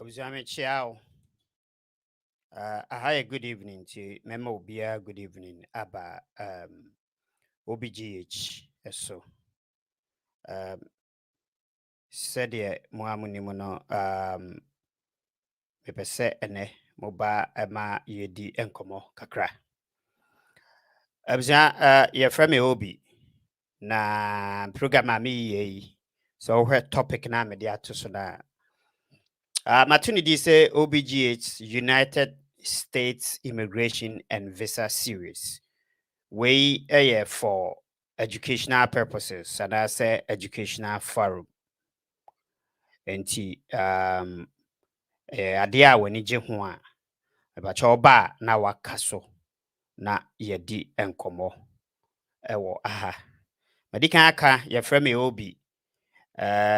Abuzame Chiao. A good evening to Memo Bia, good evening, Abba OBgh. So said ye Muamunimono Pepese ene moba ema yedi enkomo kakra. Abuzan ye frame Obi na program mi ye so where topic na media to so na Matuni say OBgh United States Immigration and Visa Series. We for educational purposes, and I say educational forum. Enti adia wani je ho a abacha oba na wakaso na yedi enkomo ewo aha. Medika aka ye frame Obi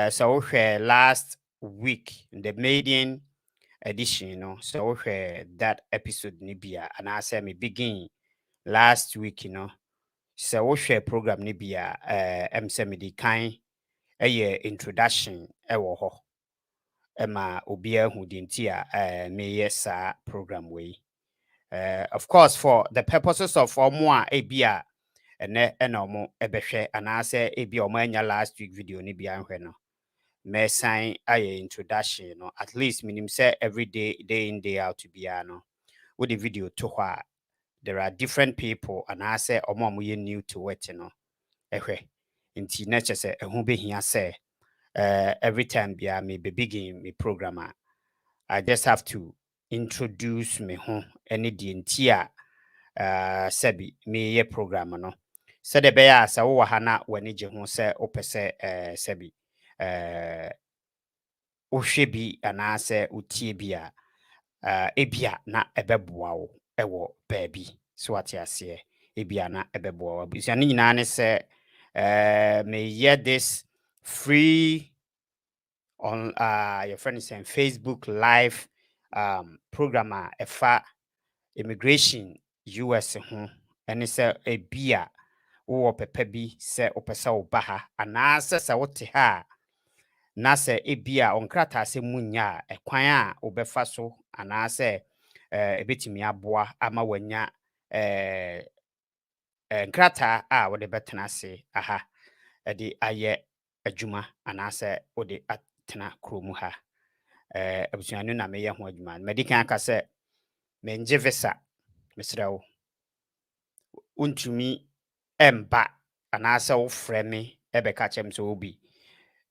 so we last week in the maiden edition, so we that episode nibia and I say me begin last week, so we share program nibia msemidi kind introduction ewo ho ema obia hu dintia me yes program we of course for the purposes of omo ebia ene enomo ebehwe and I say ebia omo anya last week video nibia nhwe no me sign introduction, at least minim say every day in day out to be with the video to wha there are different people and I say omo new to it, ehwe inti nature say ehu behia say every time bia me be begin me programmer I just have to introduce me ho any di ntia sebi me ye programmer no said the bear sa wo ha na wani je ho say opese sebi wohwe bi anaasɛ wotie bi a ebia na ɛbɛboa wo ɛwɔ baabi so wate aseɛ ebia na ɛbɛboa wo abusua ne nyinaa ne sɛ me hear this free on your friend is saying Facebook live program a ɛfa immigration US ho ɛne sɛ ebia wo pɛpɛ bi sɛ wopɛ wo ba ha anaasɛ sɛ wote ha na se ebia onkrata se munya ekwan a obefa so anaasɛ ebetimi aboa ama wanya nkrata a wode betena se aha de aye adwuma anaasɛ wode atena kromu ha abusuanu na meyɛ ho adwuma medikan aka sɛ menje visa mesrewo untumi emba anaasɛ wo frɛ me ebeka chem so obi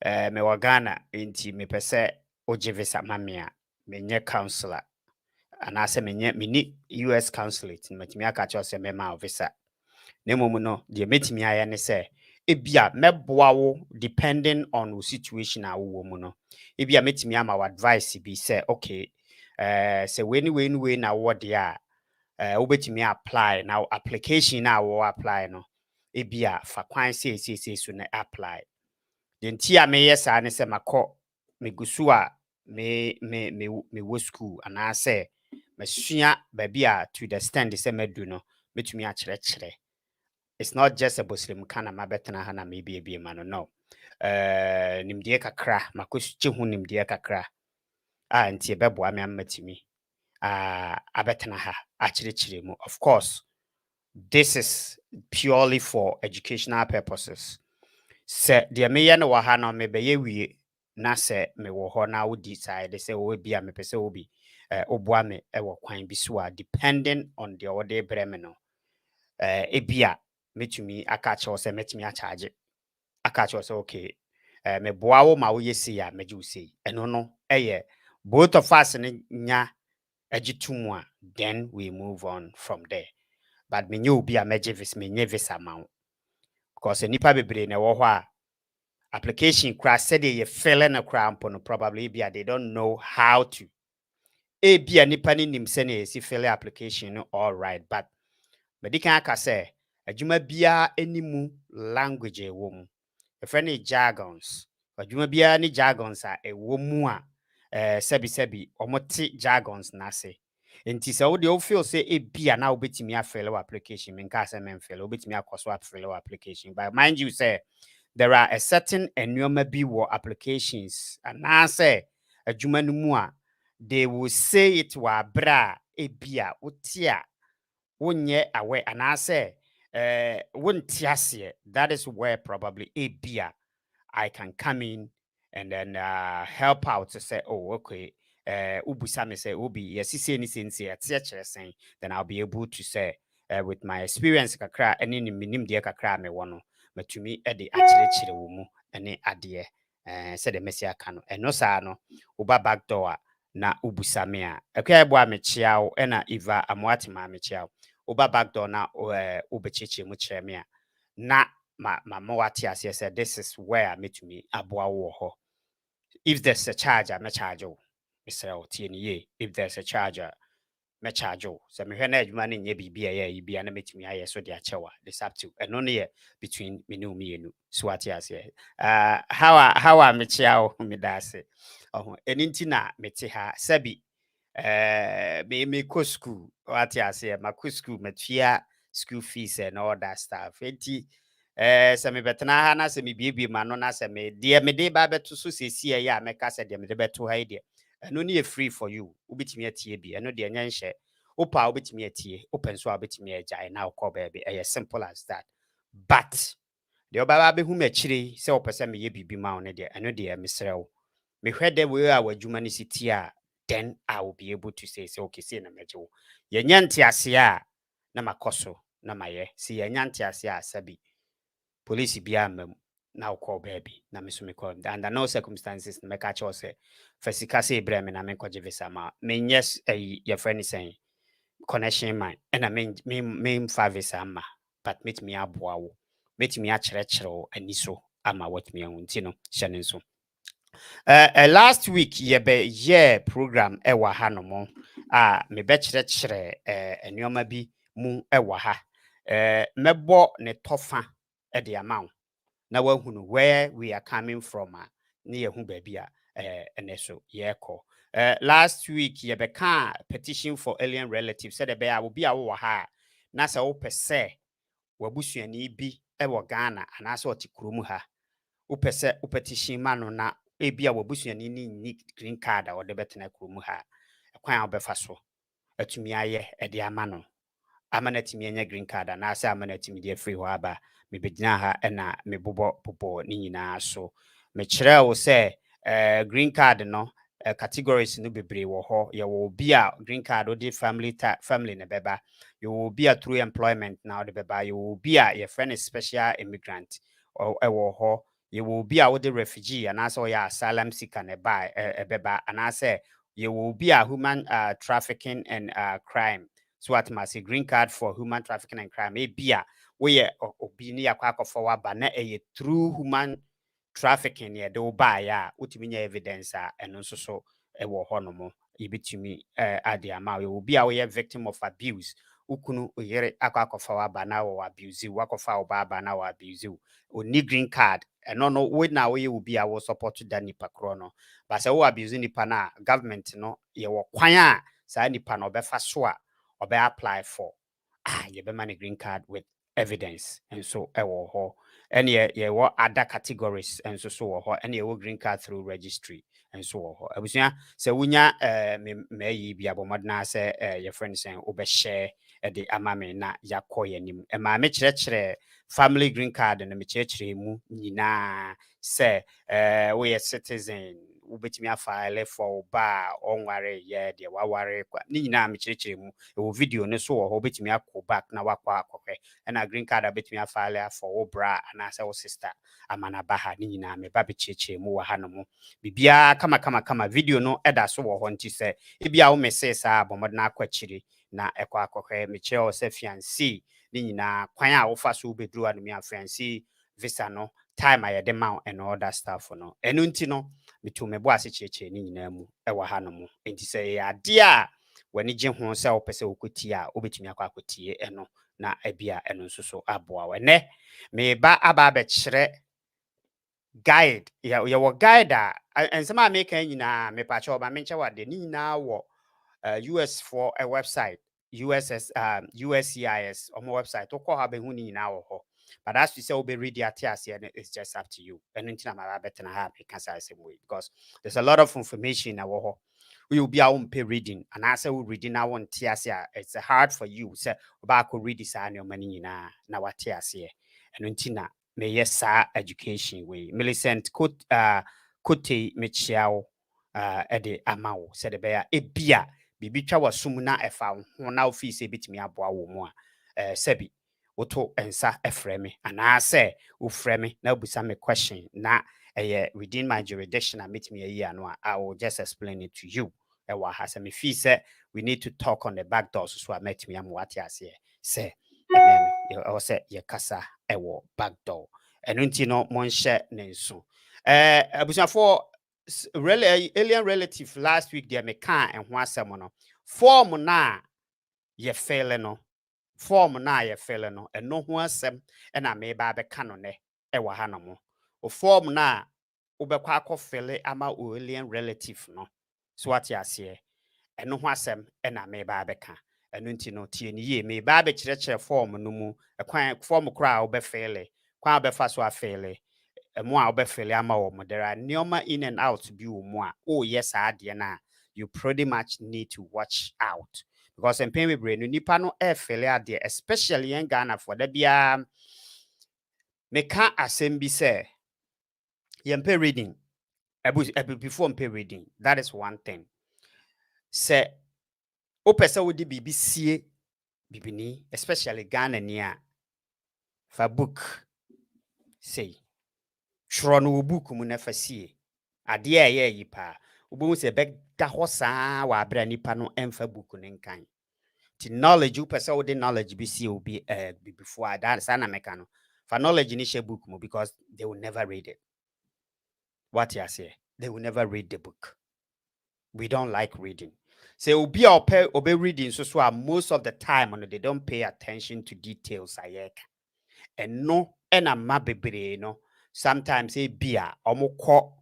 me wagana inti me pese oje visa mamia menye counselor anase menye mini US consulate matimi aka cho se mema visa nemomu no de metimi aye ne se ebia meboa wo depending on the situation a wo mu no ebia metimi ama advice bi se okay se we na wo de a wo betimi apply now application na wo apply no ebia fa kwan se so na apply den tia me yes ne se makọ megusu a me wo school anaasɛ mesua babia to the stand se medu no metumi a kyerɛ it's not just a muslim kana mabetena ha na me bia ma no nimdeɛ kakra makɔsukye ho nimdeɛ kakra a ntie bɛboa me amatimi abetena ha a kyerɛ mu. Of course this is purely for educational purposes. Se de me ye no wa ha no me be ye wie na se me wo ho na wo decide se wo bia me pese obi oboa me e wo kwan bi so a depending on the order breme no ebia metumi aka che wo se metumi a charge aka che wo se okay me boa wo ma wo yesi ya meje wo sei eno no eye both of us ne nya agitumu a then we move on from there but me nyu obi a meje vis me nye visa ma wo because nipa bebre na wo ho a application crash said they fill in a cramp on probably be they don't know how to be a nipa ni nim se na si fill application all right but medical aka say adwuma bia animu language e wo mu e friend jargons adwuma bia ni jargons a e wo mu a sebi omote jargons na se enti se wo de wo feel say e bia na obetimi a fill application me nka say men fill obetimi akoso fill application but mind you say there are a certain enuoma bi wo applications and na say adwuma no mu a they will say it wa bra ebia utia wonye awe anase wontiasie. That is where probably ebia I can come in and then help out to say, oh, okay, ubusa me say, ubi, yes, any sense, saying, then I'll be able to say, with my experience, kakra, and in minim dear kakra me wano, but to me, Eddie actually chile any adie, said the messia cano, and no sano, uba back door, na ubusa mea, okay, boa me chiao, ena iva amwatima me chiao, uba back door na ubechichi muchemia, na my mawati as said, this is where I meet me abua wo. If there's a charger, me charge you. Mr. OTNE, if there's a charger, me charge you. So me when money ye be a be an meet me I so dia chewa. This up to and only between me no me and swati as how I meet you me dase. Oh, and intina meti ha sabi me ko school what I say my school metia school fees and all that stuff. Sɛ mebɛtena ha na sɛ mebiebie ma no na sɛ deɛ mede ba bɛto so seesie yɛ a mɛka sɛ deɛ mede bɛto ha yi deɛ ɛno ne yɛ free for you wobɛtumi atie bi ɛno deɛ nyɛ nhyɛ wopɛ a wobɛtumi atie wopɛ nso a wobɛtumi agyae na wokɔ baabi ɛyɛ simple as that. But deɛ wobɛba bɛhu m'akyire sɛ wopɛ sɛ meyɛ biribi ma wo no deɛ ɛno deɛ mesrɛ wo mehwɛ dɛ wei a w'adwuma no si tie a then I will be able to say okay sei na mɛgye wo yɛnyɛ nteaseɛ a na makɔ so na mayɛ sɛ yɛnya nteaseɛ a sabi police bia mam na call baby na me so me call under no circumstances na me catch us fasika say bre me na me kwaje visa ma me yes your friend is saying connection man and I mean five visa ma but meet me aboa wo meet me a kyerɛkyerɛ wo ani so ama what me ahunti no hyɛ so last week ye program ewa ha no mo me be kyerɛkyerɛ nneɛma bi mu ewa ha mɛbɔ ne tofa the amount na wahunu where we are coming from near Hubebia and so yeko. Last week ye beka petition for alien relatives said the bear will be our ha nasa ope se wabusuani bi ewo Ghana and aso ti kurom ha ope se petition mano na ebia wabusuani ni green card or the betena kurom ha kwan obefa so atumi aye e de amano amanatimi anya green card na asa amanatimi de free ho aba me begina ha na me bobo ni nyina so me kire wo se green card no categories no bebre wo ho ye wo bi a green card odi family ne beba you will be a through employment now the beba you will be a your friend is special immigrant or wo ho you will be a the refugee and also your asylum seeker ne ba beba and I say you will be a human trafficking and crime. So what must a green card for human trafficking and crime? Maybe we obi ni akwa for ba na through human trafficking ye do buy ya utimi evidence and also so e wo hono mo ibitumi ade ama we obi a we victim of abuse ukunu oyere akwa for ba na wo abuse wakofa ba na wo abuse oni green card no we na we obi a wo support da nipa kro no ba se wo abuse nipa na government no ye wo kwan a sa nipa no obefa so a obe apply for you be man a green card with evidence and so ewo ho and ye what other categories and so ho and ye green card through registry and so ho abusua se wunya me yi bia bomodna se your friend say obe share the amame na yakoye nim e ma me kyerɛkyerɛ family green card na me kyerɛkyerɛ mu nyina se we a citizen ubetimi afile for ba onware ye de waware kwa ni nyina me kyerɛkyerɛ mu e video ne so wo betimi akọ back na wakọ akọhwe na green card betimi afile for wo bra na say wo sister amana baha ni nyina me ba be kyerɛkyerɛ mu wa ha no mo bibia kama video no eda so wo ho nti se ebia wo message sa bomodna akwachiri na ekọ akọhwe me kyerɛ wo se fiancé ni nyina kwan a wo fa so bedru anu me fiancé visa no time I the mount and all that stuff no enu nti no metu me bo ase kyerɛkyerɛ ni nyina mu ɛwɔ ha no mu enti sɛ ya ade a wani gye ho sɛ wo pɛ sɛ wokotie a wobetumi akɔ akotie ɛno na abia ɛno nso so aboa wo ne me ba aba kyerɛ guide ya wo guide a ensema a meka nyina me pa kyɛ oba menkyɛ wade ni nyina wo US for a website USCIS on my website to call have a huni now ho. But as you say, be read the it's just up to you. And until I'm better have a same way because there's a lot of information in our we will be our own reading, and as I will reading now on TSA, it's hard for you. Say, about could read this annual money na what TSA, and untina may yes, education way. Millicent could Kote Michiao Ede Amao said the bear a beer, Bibicha was sumuna a found, who now fees a bit me a boa more. Sebi, Oto and Sa Efremi, and I say, Ufremi, now be some question. Na within my jurisdiction, I meet me a year, no, I will just explain it to you. What has me fee said we need to talk on the back doors, so I met me. I'm what I say, and then you also your casa ewo back door, and until no one share nenso. For really alien relative last week, they me can and one semono form na ye failing no form na ye failing no and no one sem and I may ba be canone ewa hanomo o form na ubekwa ko fele ama alien relative no so what ya say and no asem and I may ba be can and unti no tie ni ye me ba be chire form no mu e kwan form kra obe fele kwan be fa so a fele mo a obefele ama wo mo there are neoma in and out bi wo mo a oh yes ade na you pretty much need to watch out because in pain we brain nipa no e fele ade especially in Ghana for da bia me ka asem bi say ye mpe reading before mpe reading that is one thing say o pese wo di bibi sie bibini especially Ghana ni a fa book say twerɛ no wo book mu na fa sie ade a ɛyɛ yi pa obo se be da ho saa wa abra nipa no emfa book ne nkan ti knowledge wo pese wo de knowledge bi sie obi before that sa na meka no for knowledge ni share book mu because they will never read it what you say they will never read the book we don't like reading say obi a obe reading so most of the time they don't pay attention to details ayeka and no and ama bebre no sometimes e bia omukọ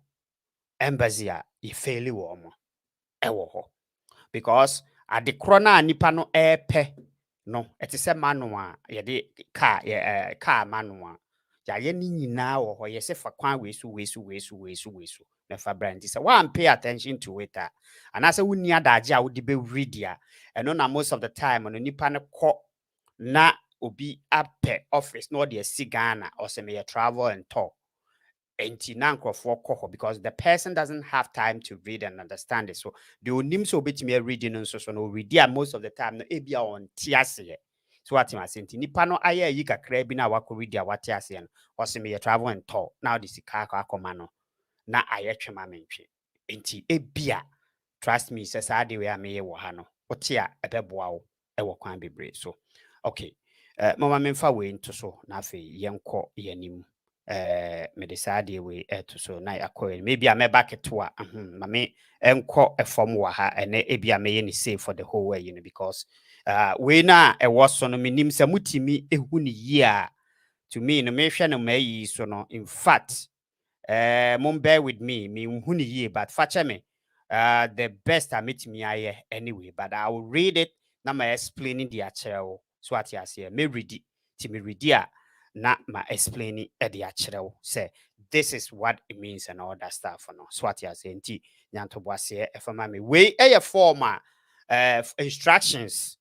embassy a ifeli wo omo ewo ho because at the corner nipa no epe no eti se manu a ye de car manu a ya ye ni nyina wo ho ye se fa kwan wesu na fa brand say one pay attention to it and as wonni adaje a wo de be read ya and no na most of the time no nipa no ko na obi ape office no de sigana or say me travel and tour enti na nkrofo koho because the person doesn't have time to read and understand it so the onim so betimi reading so no read most of the time no ebia on tiase so what am saying nipa no aye yi kakra bi na wako read what tiase no or say me travel and tour now this car akoma no na aye twema mentwe enti ebia trust me say sa de we ameye wo ha no otia ebeboa wo e wo kwan bebre so okay mama memfa we into so na afi yenko yanim me decide we to so na akọ maybe I me back to a ma me enko efom wa ha ene ebia me ye save for the whole way because we na e was so no minim se mutimi ehu ni yi a to me no me hwe no mayi so no in fact mom bear with me hu ni yi but fache me the best I meet me aye anyway but I will read it na ma explaining the actual so what you say me read it ti me read it na ma explaining e de akyerɛw say this is what it means and all that stuff no so what you say nti nyanto boase e fama me we e form instructions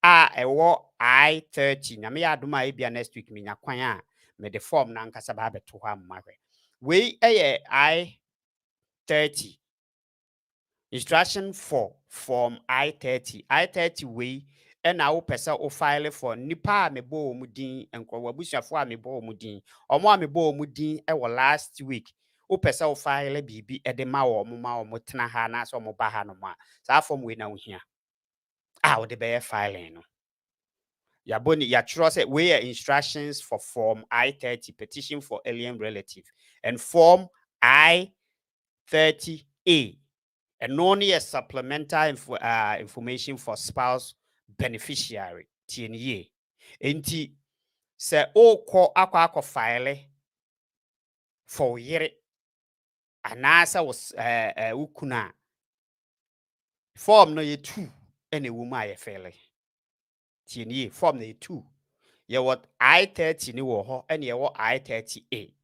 ewo I30 na me ya adoma e bia next week me nya kwan a me the form na nkasa ba beto ho amahwe we I30 instruction for form I30 we and now person o file for nipa me bo mu din enko wabusuafo a me bo mu din omo a me bo mu din e wo last week o person o file bibi e de ma wo tena ha na so mo ba ha no ma sa form we na wo hia o de be filing no ya boni ya trust we instructions for form I30 petition for alien relative and form I30A and only a supplemental information for spouse beneficiary TNE. Enti se o ko akwa file for yere anasa was ukuna form no ye 2 ene wuma ye fele TNE form no ye 2 ye what I30 ni wo ho ene ye wo I30A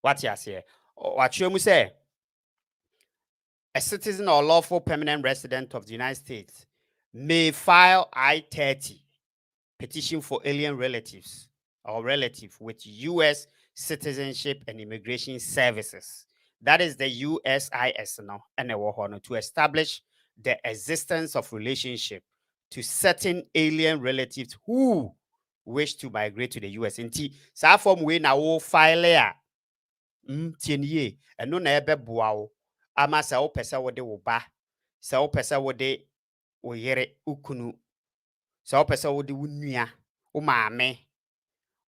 what ya say what you say a citizen or lawful permanent resident of the United States may file I-30 petition for alien relatives or relative with U.S. Citizenship and Immigration Services. That is the USIS no, to establish the existence of relationship to certain alien relatives who wish to migrate to the US. Inti, sa form we na wo file a tienye eno na ebe boa wo ama sa wo pese wo de wo ba sa wo pese wo de wo yere ukunu sa wo pese wo de wo nua wo maame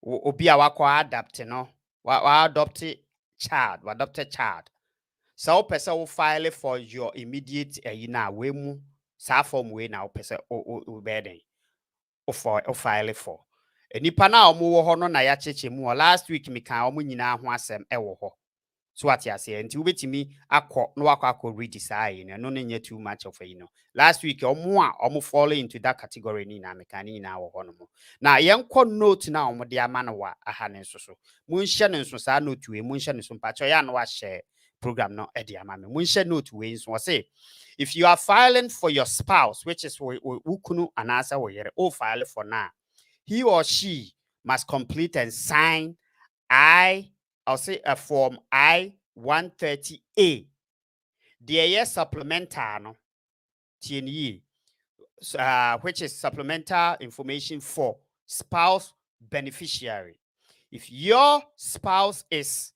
obi a wakwa adapt no wa adopt child wa adopted child sa wo pese wo file for your immediate na we mu sa form we na wo pese o be den o file for enipa na omo wo ho no na ya cheche mu last week mi kan omo nyina ho asem wo ho so what you say nti ubetimi akọ no akọ read say no nya too much of last week omo fall into that category ni na mekani na wo hono mo na yenko note na omo de ama no wa aha ne nso so munhye ne nso sa note we munhye ne so mpacho ya no wa share program no e de ama me munhye note we nso say if you are filing for your spouse which is ukunu anasa wo yere o file for now he or she must complete and sign I'll say a form I-130A. The supplemental no, TNE, which is supplemental information for spouse beneficiary. If your spouse is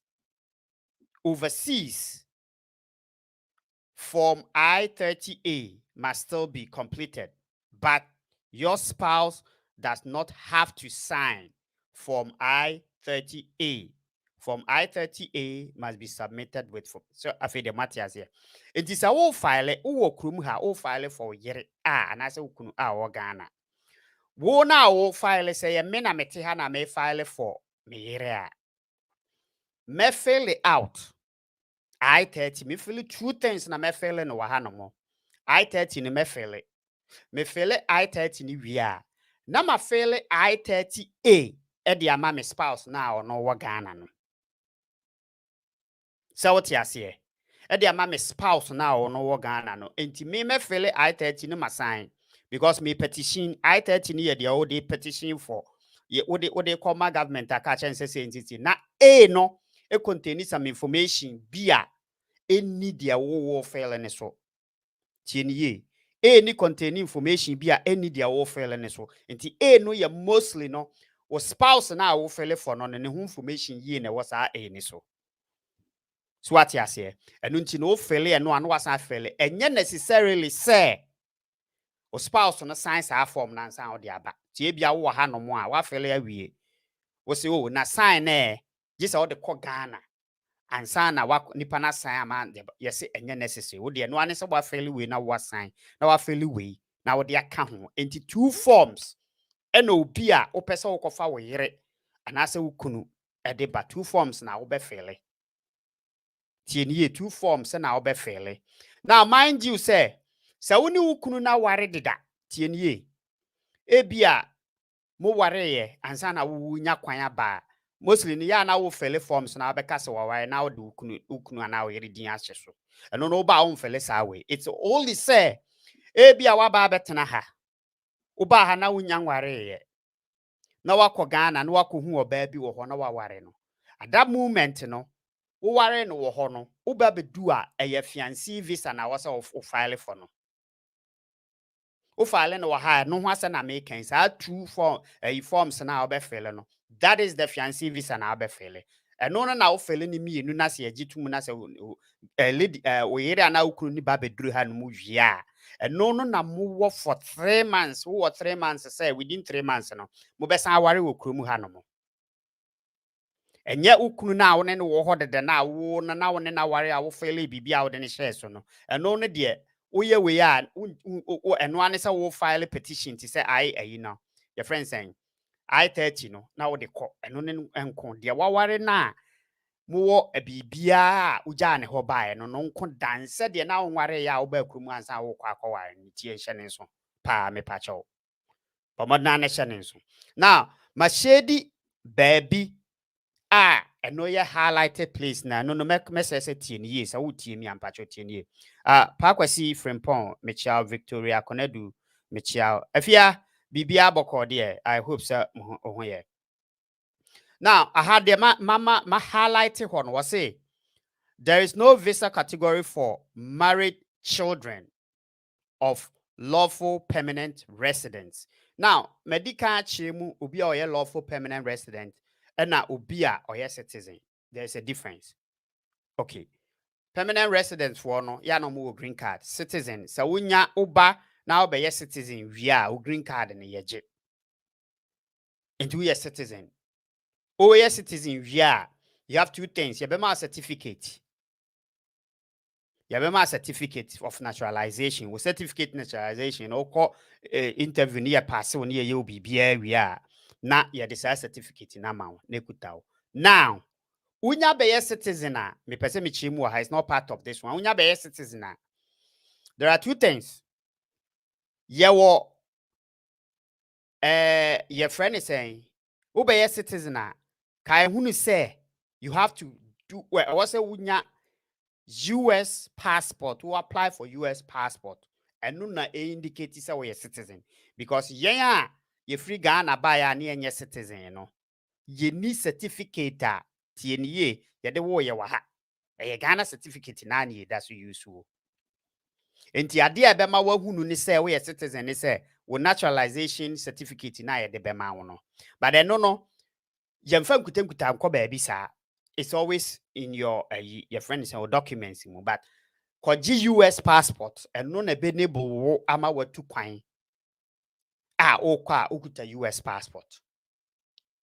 overseas, form I-30A must still be completed, but your spouse does not have to sign form I-30A. Form I-30A must be submitted with so after the matters here. It is a wo file wo krum ha wo file for yere and I say ukunu wo Ghana. Wo na wo file say me na mete ha na me file for me yere a. Me fill it out. I-30 me fill two things na me fill no wa ha no mo. I-30 ni me fill it. Me fill I-30 ni wi a. Na ma fill I-30A e de ama me spouse na o no wo Ghana no. So what you say? E ama me spouse na o no wo Ghana no. Enti me fill I-30 no ma sign because me petition I-30 ni ye de o de petition for ye o de call my government aka chen say entity na A no e contain some information bia any dia wo fill ne so. Tienye A ni contain information bia any dia wo fill ne so. Enti A no ye mostly no wo spouse na wo fill for no ne ho information ye na wo sa A ni so. So what you say? And unti no fele and no an was fele. And yet necessarily say o spouse no signs are form nan san odi aba. Tie bia wo ha no mo a wa fele awie. Wo say o na sign just all the ko Ghana. And sign na wa nipa na sign am yes enye necessary. Wo de no an say wa fele we na wa sign. Na wa fele we na wo de aka ho. Enti two forms. Ena obi a wo pese wo kofa wo yere. Anase wo kunu e de ba two forms na wo be fele. Tienye two forms na obe fele. Now mind you say woni ukunu na ware deda tienye ebia mo ware ye ansa na wo nya kwan aba mostly ni ya na wo fele forms na obeka se wo ware na wo de ukunu na wo yere din ahye so eno no ba wo fele sa we it's only say ebia wa ba betena ha wo ba ha na wo nya ware ye na wakọ Ghana na wakọ hu oba bi wo ho na wa ware no at that moment no wo ware no wo ho no wo ba bedu a eye fiancé visa na wasa wo file for no wo file no wo ha no ho asa na make sa two forms na wo be file no that is the fiancé visa na wo be file eno no na wo file ni mienu na se agitum na se lady wo yere na wo kunu ni ba beduru ha no mu wia eno no na mo wo for 3 months wo 3 months say within 3 months no mo be san ware wo kunu mu ha no mo enye ukunu na wo ne no wo ho dede na wo na wo ne na ware a wo fele bibia wo de ne share so no eno no de wo ye we a eno ane se wo file petition ti say ayi no your friend saying I-30 no na wo de kọ eno ne enko de wa ware na mo wo bibia uja ne ho bae no no nko danse de na wo ware ya wo ba kurum ansa wo kwa ware ni tie hye ne so pa me pa cho pa mo na ne hye ne so now ma shedi baby and no ye highlighted place na no message tie ye sa wo tie mi ampacho tie ye Pakwasi Frimpong Michelle Victoria Konedu Michelle afia bibia boko de I hope so ho ye now I had the ma highlight ho no say there is no visa category for married children of lawful permanent residents. Now, medical chemu ubi or lawful permanent resident and na ubi or citizen. There's a difference. Okay. Permanent residents for no ya no more green card. Citizen. So unya uba now be citizen via green card and yeje. And we a citizen. Oh, citizen via you have two things. You have a certificate. You have a certificate of naturalization. With certificate naturalization, or call interview near pass on near you be we are. Na ya desire certificate in amount. Nekutao. Now, unya be citizen, me pese mi chimu is not part of this one. Unya be citizen. There are two things. Yewo your friend is saying, Ube citizen. Kai hunu say you have to do well. What's a unya US passport who apply for US passport and no na indicate say we a citizen because yeah you free Ghana buy and ye citizen you know you need certificate TNA ye de wo ye wa ha e Ghana certificate na ni that's you use so enti ade e be ma wa hunu ni say we a citizen ni say wo naturalization certificate na ye de be ma wo no but then no yemfa nkuta nko ba bi sa it's always in your friends or documents but koji US passport and no na benable ama watu kwan okwa okuta US passport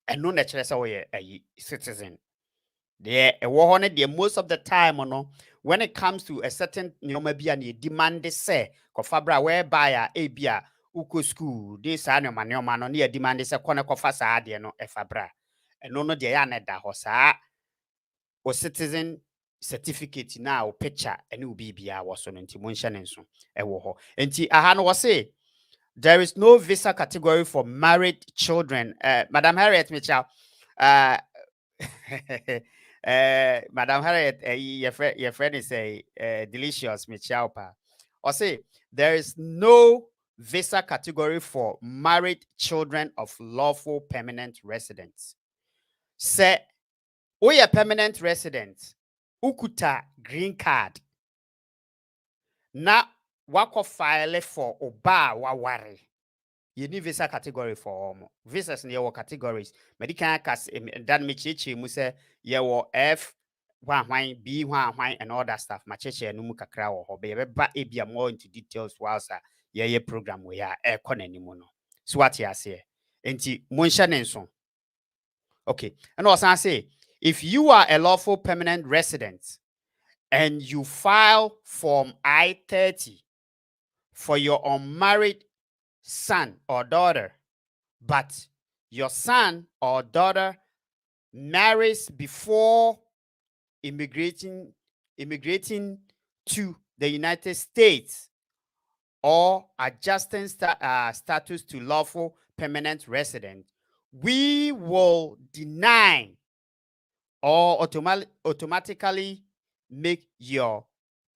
and no na chere say we a citizen there e wo ho ne most of the time no when it comes to a certain nyoma bia na demand say kofa bra whereby a bia uko school this anyoma no na demand say kone kofa saa de no e fa bra and no de ya na da ho saa or citizen certificate na or picture and will be was on intimation and so enti aha no say there is no visa category for married children Madam Harriet Mitchell Madam Harriet your friend is a delicious Mitchell pa or say there is no visa category for married children of lawful permanent residents say we a permanent resident ukuta green card na wako file for oba waware you need visa category for visas in your categories medical cas dan me cheche mu say your F hwan B hwan and all that stuff ma cheche no mu kakra wo ho be ba ebia more into details whilst ye program we are economy no so what you say enti monhye ne nso okay and also I say if you are a lawful permanent resident and you file Form I-30 for your unmarried son or daughter, but your son or daughter marries before immigrating to the United States or adjusting status to lawful permanent resident, we will deny or automatically make your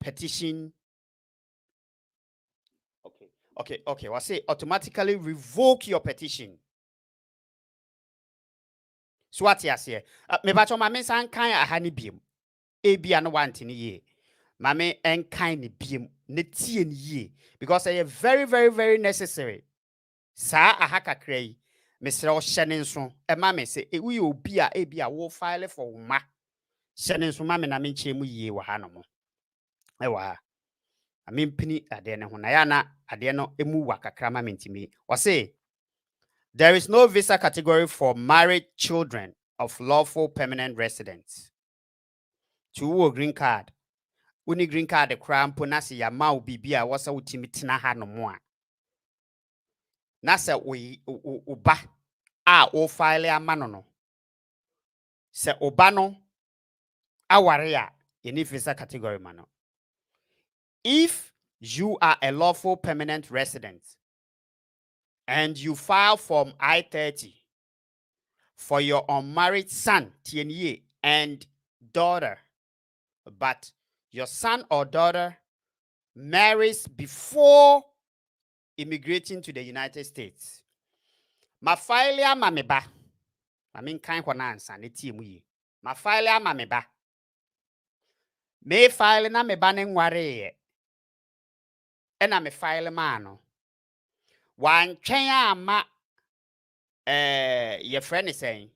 petition okay I'll say automatically revoke your petition so what you say me ba cho ma me san kan aha ne biem e bia no want ni ye ma me en kan ne biem ne tie ni ye because it is very very very necessary sa aha kakra yi mesrɛ wo hyɛ ne nso e ma me se e wi obi a e bia wo file for ma hyɛ ne nso ma me na me nkyɛ mu yie wɔ ha no mo e wɔ ha amempini ade ne ho na ya na ade no emu wa kakra ma mentimi o say there is no visa category for married children of lawful permanent residents to green card uni green card kra mpo na se ya ma bibia wo sa wotimi tena ha no mo a na se uba a o file ama no se uba no aware a any visa category mano if you are a lawful permanent resident and you file Form I-30 for your unmarried son, TNA, and daughter, but your son or daughter marries before immigrating to the United States, ma file ama me ba. I mean, kind of answer, ne team ye. Ma file ama me ba. Me file na me ba ne nware ye. Ena me file ma no. Wan twen ama your friend is saying.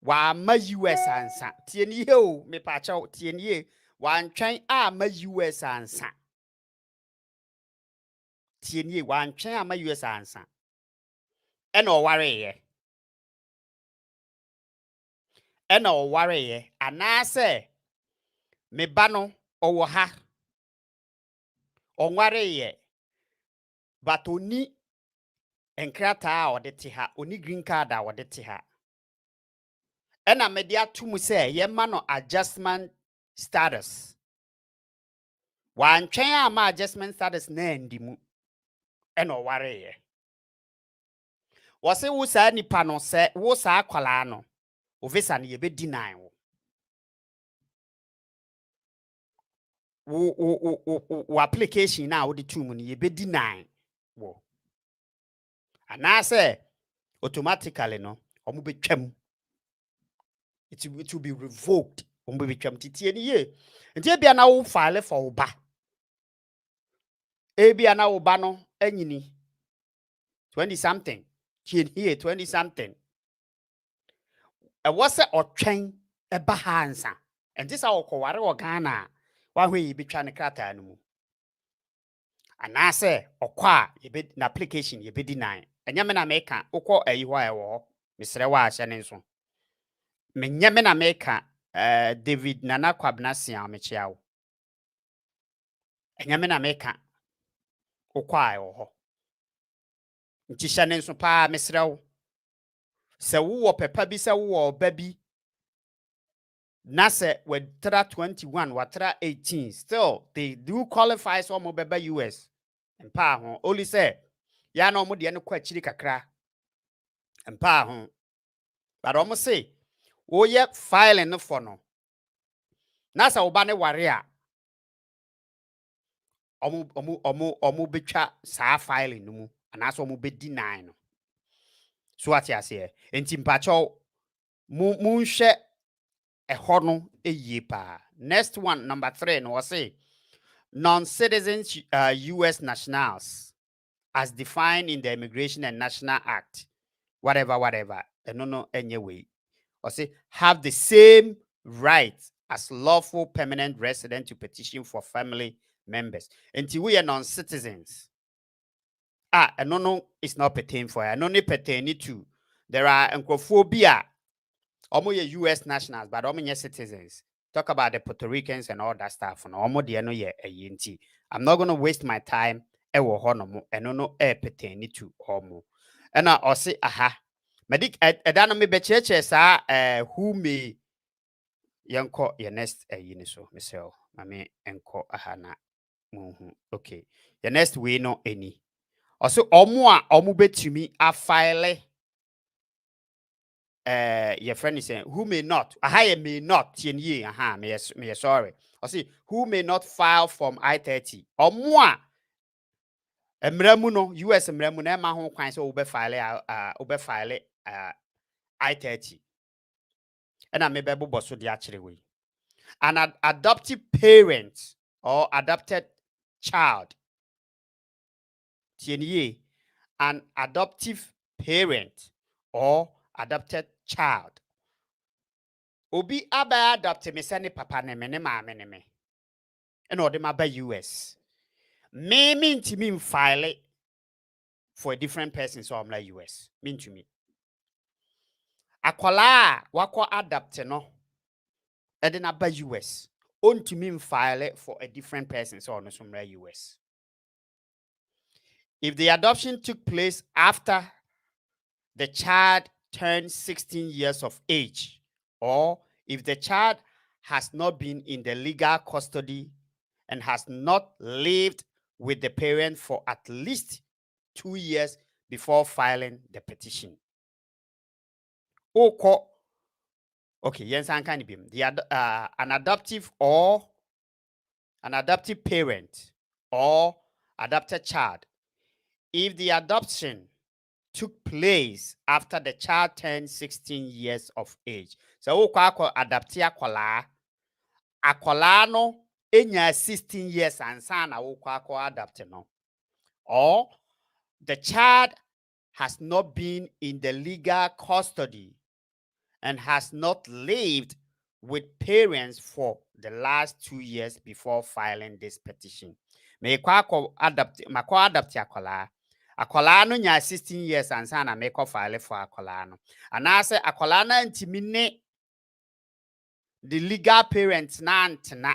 Wa ma US ansa. Tie ni ye o, me pa cha tie ni ye. Wan twen ama US ansa. Tie ni ye wan twen ama US ansa. Ena o ware ye. Ena o ware ye. Anase me ba no owo ha. Onware ye. But oni enkrata a ode te ha, oni green card a ode te ha. Ena media tumu se ye ma no adjustment status. Wan twen ama adjustment status na ndimu. Ena o ware ye. Wose wo sa nipa no se wo sa akwala no. O visa ne ye be deny wo. Wo application na wo de tumu ne ye be deny wo. Anase automatically no omo be twam. It will be revoked. Omo be twam titie ni ye. Ntie bia na wo file for wo ba. Bia na wo ba no anyini 20 something. Tie here 20 something. E was a otwen e ba ha ansa. Enti sa wo kware wo Ghana. Wa hwe yi betwa ne krata no mu. Anase okwa ye be na application ye be deny. Enya me na meka ukọ ayi ho a ewo ho. Misre wa ahye ne nso. Menye me na meka David Nana Kwabena sia me chia wo. Enya me na meka ukọ a ewo ho. Nti hye ne nso pa misre wo. Se wo pepa bi se wo ba bi na se we tra 21 we tra 18 still they do qualify so mo beba US mpa ho only say ya na omo de ne kwa chiri kakra mpa ho but omo say wo ye filing no for no na sa wo ba ne ware a omo betwa sa filing no mu ana so omo be deny no so ati ase enti mpa cho mu nhwe no pa. Next one, number 3, no say non-citizens US nationals as defined in the Immigration and National Act, whatever, no anyway. Or say have the same rights as lawful permanent resident to petition for family members. Until we are non-citizens. No, it's not pertain for you. No, pertain to. There are encophobia. Almost US nationals, but almost citizens. Talk about the Puerto Ricans and all that stuff. No, almost the no ye a yinti. I'm not gonna waste my time. Ewo honomo and no pertain to homo. And I say aha. Medic edana me becheche sa who may yanko your next yiniso myself. Mame enko ahana. Okay. The next way no any. Also omo betumi a file your friend is saying who may not may not me sorry I see who may not file from I-30 or more emramu US emramu na ma ho kwan so obe file I-30 and I may be able so the actually way an adoptive parent or adopted child tienye an adoptive parent or adopted child obi aba adopt me send papa ne me ne maame ne me ena ode ma ba US me ntimi file for a different person so I'm like US mean to me akwala wako adopt no ede na ba US ontimi file for a different person so no so like US if the adoption took place after the child turned 16 years of age, or if the child has not been in the legal custody and has not lived with the parent for at least 2 years before filing the petition. Oko Okay, yes, I can be an adoptive parent or adopted child. If the adoption took place after the child turned 16 years of age. So wo kwa adopti akwala no enya 16 years ansa na wo kwa adopt no. Or the child has not been in the legal custody and has not lived with parents for the last 2 years before filing this petition. Me kwa adopt akwala. Akwala no nya 16 years ansa na me kwa file for akwala no. Anase akwala na ntimi ne the legal parents na antena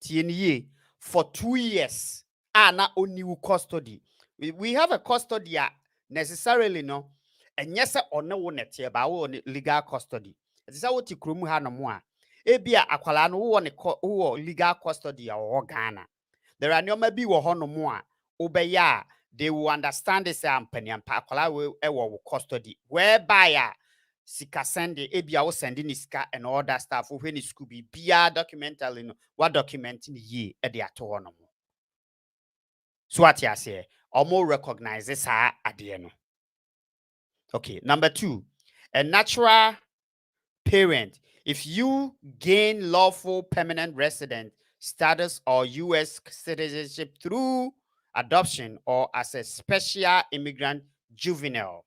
tie for 2 years na oni custody. We have a custody necessarily no enye se one wo nete ba wo legal custody. Eti se wo ti krom ha no mo a ebia akwala no wo legal custody a wo Ghana. There are nyoma bi wo ho no mo a obeya they will understand this ampaniampa akwala we wo custody whereby sika sende ebia wo send ni sika and all that stuff wo hwe school bi bia documentally no what document ni ye e de ato ho no mo. So what you say omo recognize this ade no. Okay, number 2, a natural parent. If you gain lawful permanent resident status or US citizenship through adoption or as a special immigrant juvenile.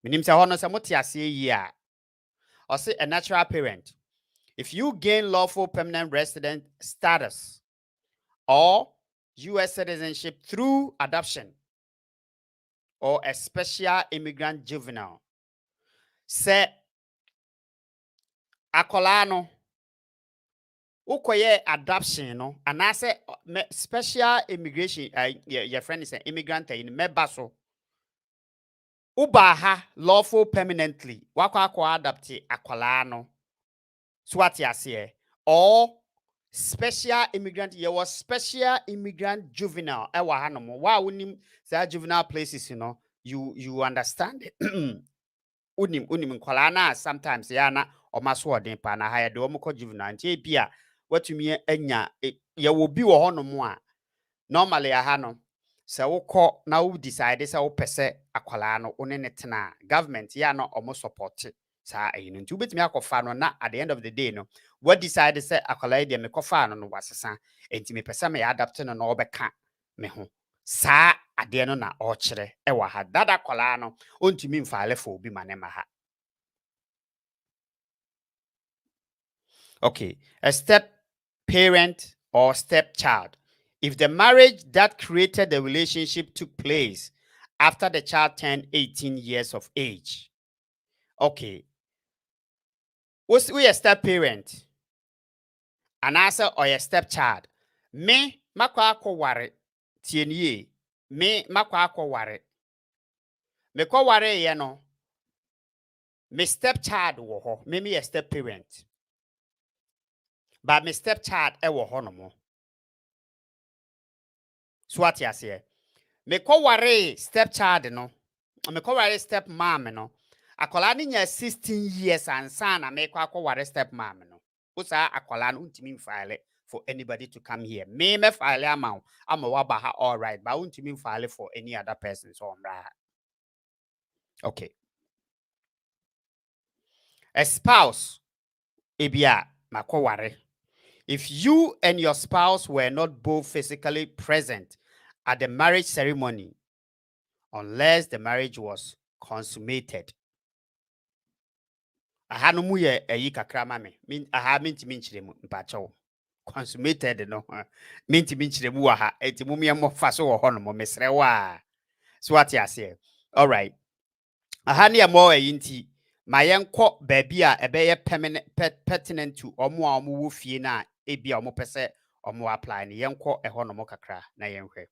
Minim se hono se motiase yi a. Or say a natural parent. If you gain lawful permanent resident status or US citizenship through adoption or a special immigrant juvenile. Se akola no ukoye adoption no anase special immigration your friend is an immigrant in mebaso ubaha lawful permanently wakwa adopt akola no so what you say or special immigrant special immigrant juvenile ewa hanom wa unim say juvenile places you understand it. unim nkwala na sometimes ya na omaso odin pa na ha ya de omko juvenile ntie bia watumi anya ya wo bi wo honom a normally aha no se wokọ na wo decide se wo pese akwala no one ne tena government ya no omo support sa ayi no nti wobetumi akofa no na at the end of the day no what decide se akwala de me kofa no wasesa enti me pese me adapt no na obeka me ho sa ade no na o kire e wa ha dada akwala no ontumi mfaale fo obi manema ha. Okay, a step parent or stepchild. If the marriage that created the relationship took place after the child turned 18 years of age. Okay. We a step parent and answer or a stepchild. Me makwa ware tienie. Me makwa ware. Me kwa ware ye no. Me stepchild wo ho. Me a step parent. But me stepchild e wo ho no mo. So what you say? Me ko ware stepchild no. Me ko ware step mom no. Akola ni nya 16 years ansa na me ko ware step mom no. Usa akola no untimi file for anybody to come here. Me file amount. Ama waba ha all right, but untimi file for any other person so okay. A spouse ebia mako ware. If you and your spouse were not both physically present at the marriage ceremony, unless the marriage was consummated. Aha no mu ye ayi kakra ma me. Aha mentimi nkyire mu mpacho. Consummated no. Mentimi nkyire mu aha. Enti mu me mo fa so wo ho no mo mesre wa. So what you say? All right. Aha ne mo ayi nti ma yenko ba bi a ebeye pertinent to omo a omo wo fie na ebia omo pese omo apply ne yenko eho no mo kakra na yenhwe.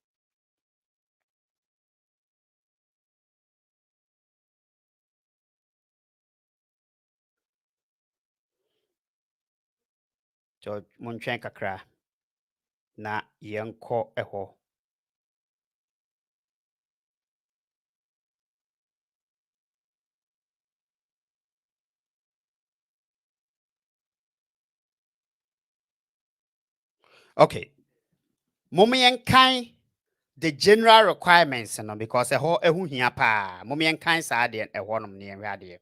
So montwen kakra na yenko eho. Okay. Moment kind the general requirements no because ehu hia pa. Moment kind sa de ehonum ne enhwe ade.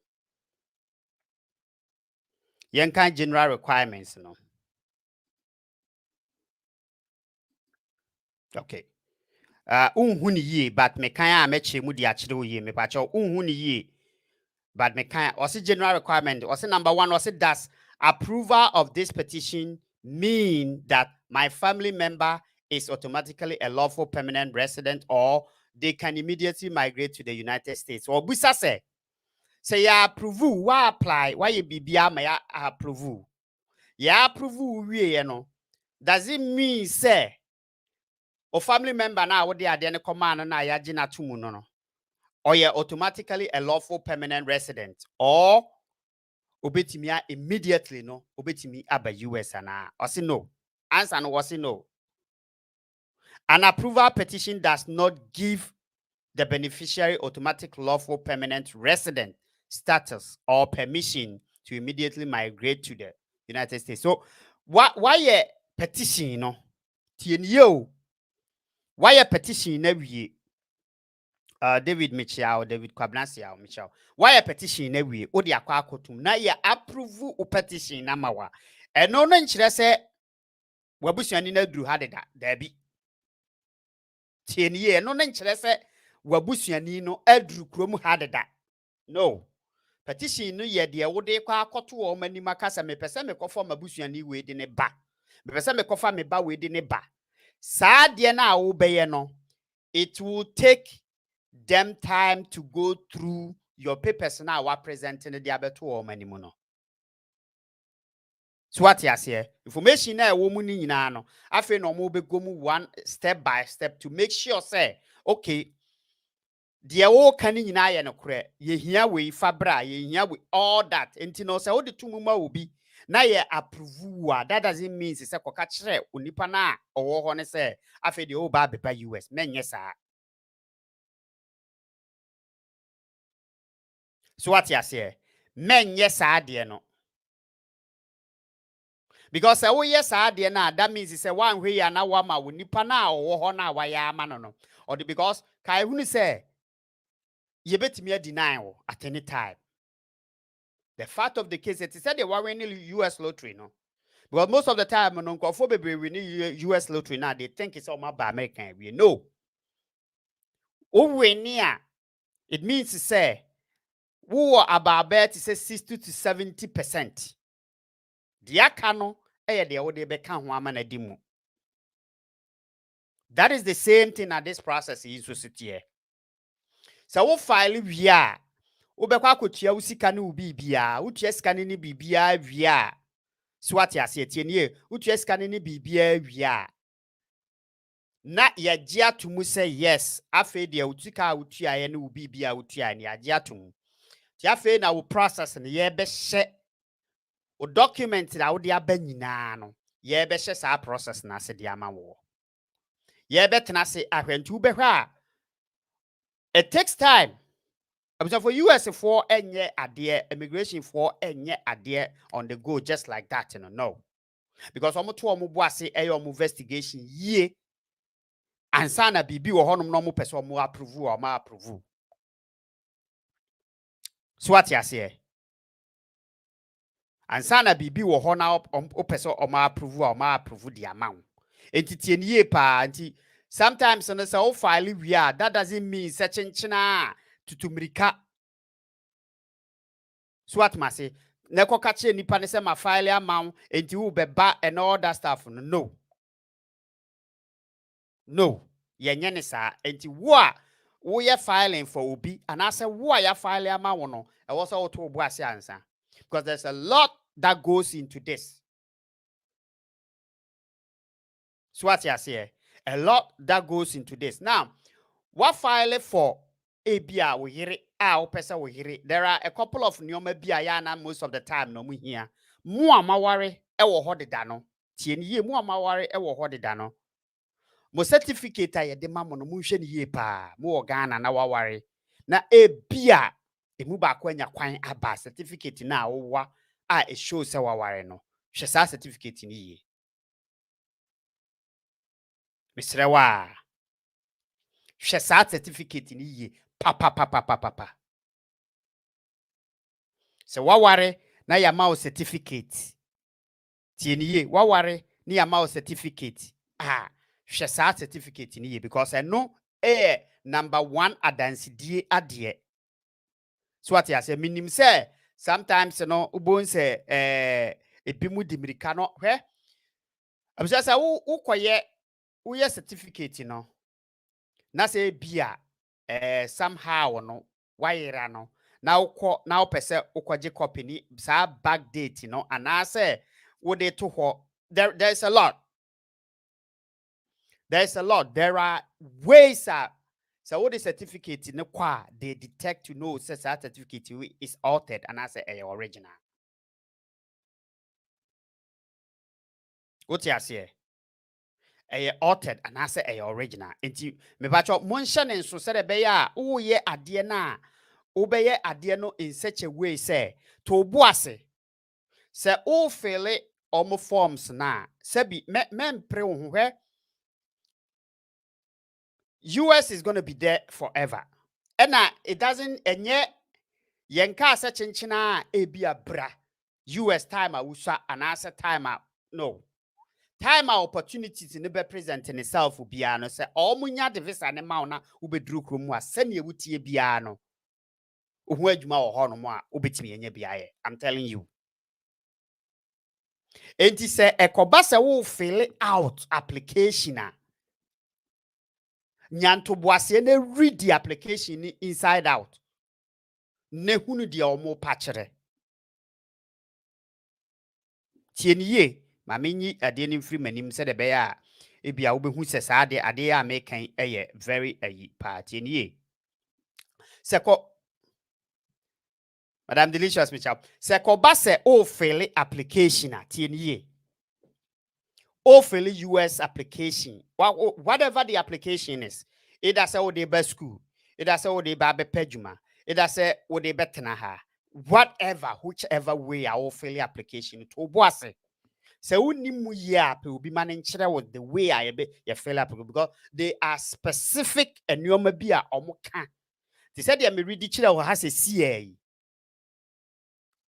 Yen kind general requirements no. Okay. Unhu ni ye but me kan a meche mu di akire wo ye me pa cho unhu ni ye but me kan also general requirement also number 1 also does approval of this petition mean that my family member is automatically a lawful permanent resident or they can immediately migrate to the United States or busa say ya approve wa apply why you bibia ma ya approve ya approve we no does it mean say or family member na wo de ade ne command na ya gina tumu no or you're automatically a lawful permanent resident or obetimia immediately no obetimi aba US ana or say no answer no was no. An approval petition does not give the beneficiary automatic lawful permanent resident status or permission to immediately migrate to the United States. So why a petition no tienyo why a petition na wie David Mitchell, David Kwabnasia Mitchell. Why a petition na wie? Odi akwa akotum na ye approve o petition na mawa. Eno no nkyere se wabusuani na duru hadeda dabi. Tieni ye no nkyere se wabusuani no aduru krom hadeda. No. Petition no ye de wode kwa akoto o manima kasa mepese mekofo mabusuani we de ne ba. Mepese mekofa me ba we de ne ba. Saa de na wo beye no, it will take them time to go through your papers now what presenting the diabetes or manimuno. So what you say? Information na woman in no. I feel no more be go one step by step to make sure say okay. Deɛ woka ne nyinaa yɛ nokorɛ yɛhia wei fabra yɛhia we all that enti no sɛ wode to mu ma obi na yɛ approve a that doesn't mean sɛ kɔka kyerɛ onipa na ɔwɔ hɔ ne sɛ afei deɛ woba abɛba US menyɛ saa. So what you say? Men yes adie no. Because I yes adie na that means say one way ya na wama wo nipa na owo ho na waya ama no no. Or because kai hunu say ye betimi deny wo at any time. The fact of the case it said they were winning US lottery no. Because most of the time no nkofo bebre win US lottery now they think it's all about American we know. O win it means to say who about bet to say 60 to 70%. Diakano de ode beka ho ama na dimu. That is the same thing that this process is so sit here. So wo file via wo bekwa akotua wo sika ne wo bibia wo tua sika ne bibia via so ati ase tie ne wo tua sika ne bibia via na ya gia to mu say yes afi de wo tika wo tua ye ne wo bibia wo tua ne ya gia to mu ti afi na wo process ne ye be hye o document na wo de aba nyina no ye be hye sa process na se de ama wo ye betena se ahwentu behwa it takes time. So for US for enye ade immigration for enye ade on the go just like that no because omo to omo bo ase omo investigation ye ansa na bibi wo honom no omo pese omo approve o ma approve. So what you say ansa na bibi wo ho na o pese omo approve o ma approve the amount entitie niye pa anti sometimes no say o file we are that doesn't mean such enchina tutumrika. So what must say? Neko kache nipa ne se ma file amount enti wo beba and all that stuff no. No. Yenye ne sa enti wo ye filing for obi and I say wo ya file amount no e wo so to bo ase ansa because there's a lot that goes into this. So what you say? A lot that goes into this. Now, what file for ABA we hear it pesa we hear it. There are a couple of nyoma bia ya na most of the time no mu here. Mu amaware e wo hodeda no. Tie ni ye mu amaware e wo hodeda no. Mo certificate a ye de ma mo no mu hwe ni ye pa. Mo wo Ghana na waware. Na ebia emu ba kwa nya kwan aba certificate na wo wa a e show se waware no. Hwe sa certificate ni ye. Misrewa. Hwɛ saa certificate ni yie papapapapapa. Sɛ waware na yɛama wo certificate. Tie ni yie, waware na yɛama wo certificate. Hwɛ saa certificate ni yie because ɛno number 1 adansidie adeɛ. So what you say minim say sometimes no ubon say ebi mu di mirika no hwɛ. Abisa say wo koye wo ye certificate no. Na say bia somehow no wayera no na ukọ na opese ukoje copy ni sa back date no ana say wo de to ho there's a lot. There are ways so what the certificate no kwa they detect to know say that certificate is altered and I say original. What you say? Altered and I say original. Enti me bacho monhye ne so say be ya wo ye ade na obeye ade no in such a way say to boase say o fill it omo forms na say bi mempre wo ho hwe US is going to be there forever. And it doesn't enye yenka se chinchina ebia bra US time awusa and answer time no. Time opportunities in be present in itself bia no say omunya de visa ne ma na ubedru krom a se ne wutie bia no. Ohu adwuma wo ho no mo a obetimi enye bia ye. I'm telling you. Enti se ekoba se wo fill out application a nyanto boase na read the application inside out. Ne hunu de omo pachere. Tieniye ma menyi ade ne mfiri manim se de be ya ebia wo behu se sa ade a mekan eye very pa tieniye. Seko Madam Delicious Michap. Seko ba se o fill application a tieniye. O fill US application. Whatever the application is. Either say o de be school, either say o de ba be pejuma, either say o de betena ha. Whatever, whichever way I will fill the application to boase. So woni mu ya pe obi ma nkyere with the way I be you fill up because they are specific and you ma bi a omo ka. They said they me read kire wo ha se CA.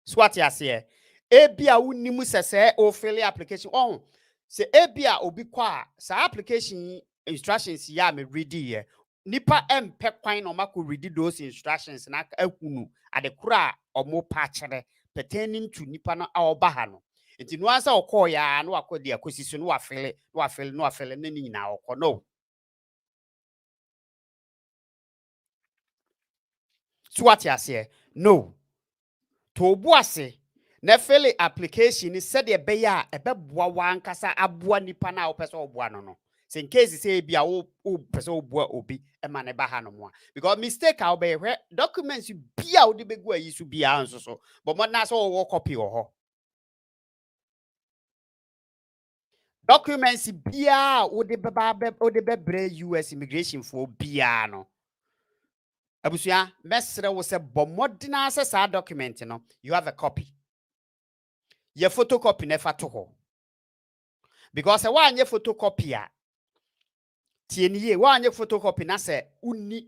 So what you say? Ebia woni mu sese o fill the application on. Se ebia obi kwa sa application instructions ya me read here. Nipa empe kwan no mako read those instructions na ahunu adekura omo pa kire pertaining to nipa no a oba ha no. Enti no ansa okọ ya no akọ akosiso no afele na ni nyina okọ no. So what you say? No. To boase na fill application ni said e be ya e be boa wan kasa aboa nipa na opese oboa no no. So in case say bia o pese oboa obi e ma ne ba ha no mo because mistake how be documents bia o de be go ayi so bia anso so but mo na so wo copy ho. Documents bia wo de be bre US immigration for bia no. Abusia mesre wo se bomodina se sa document no you have a copy. Your photocopy never to ho. Because a one ye photocopy a tieniye one ye photocopy na se uni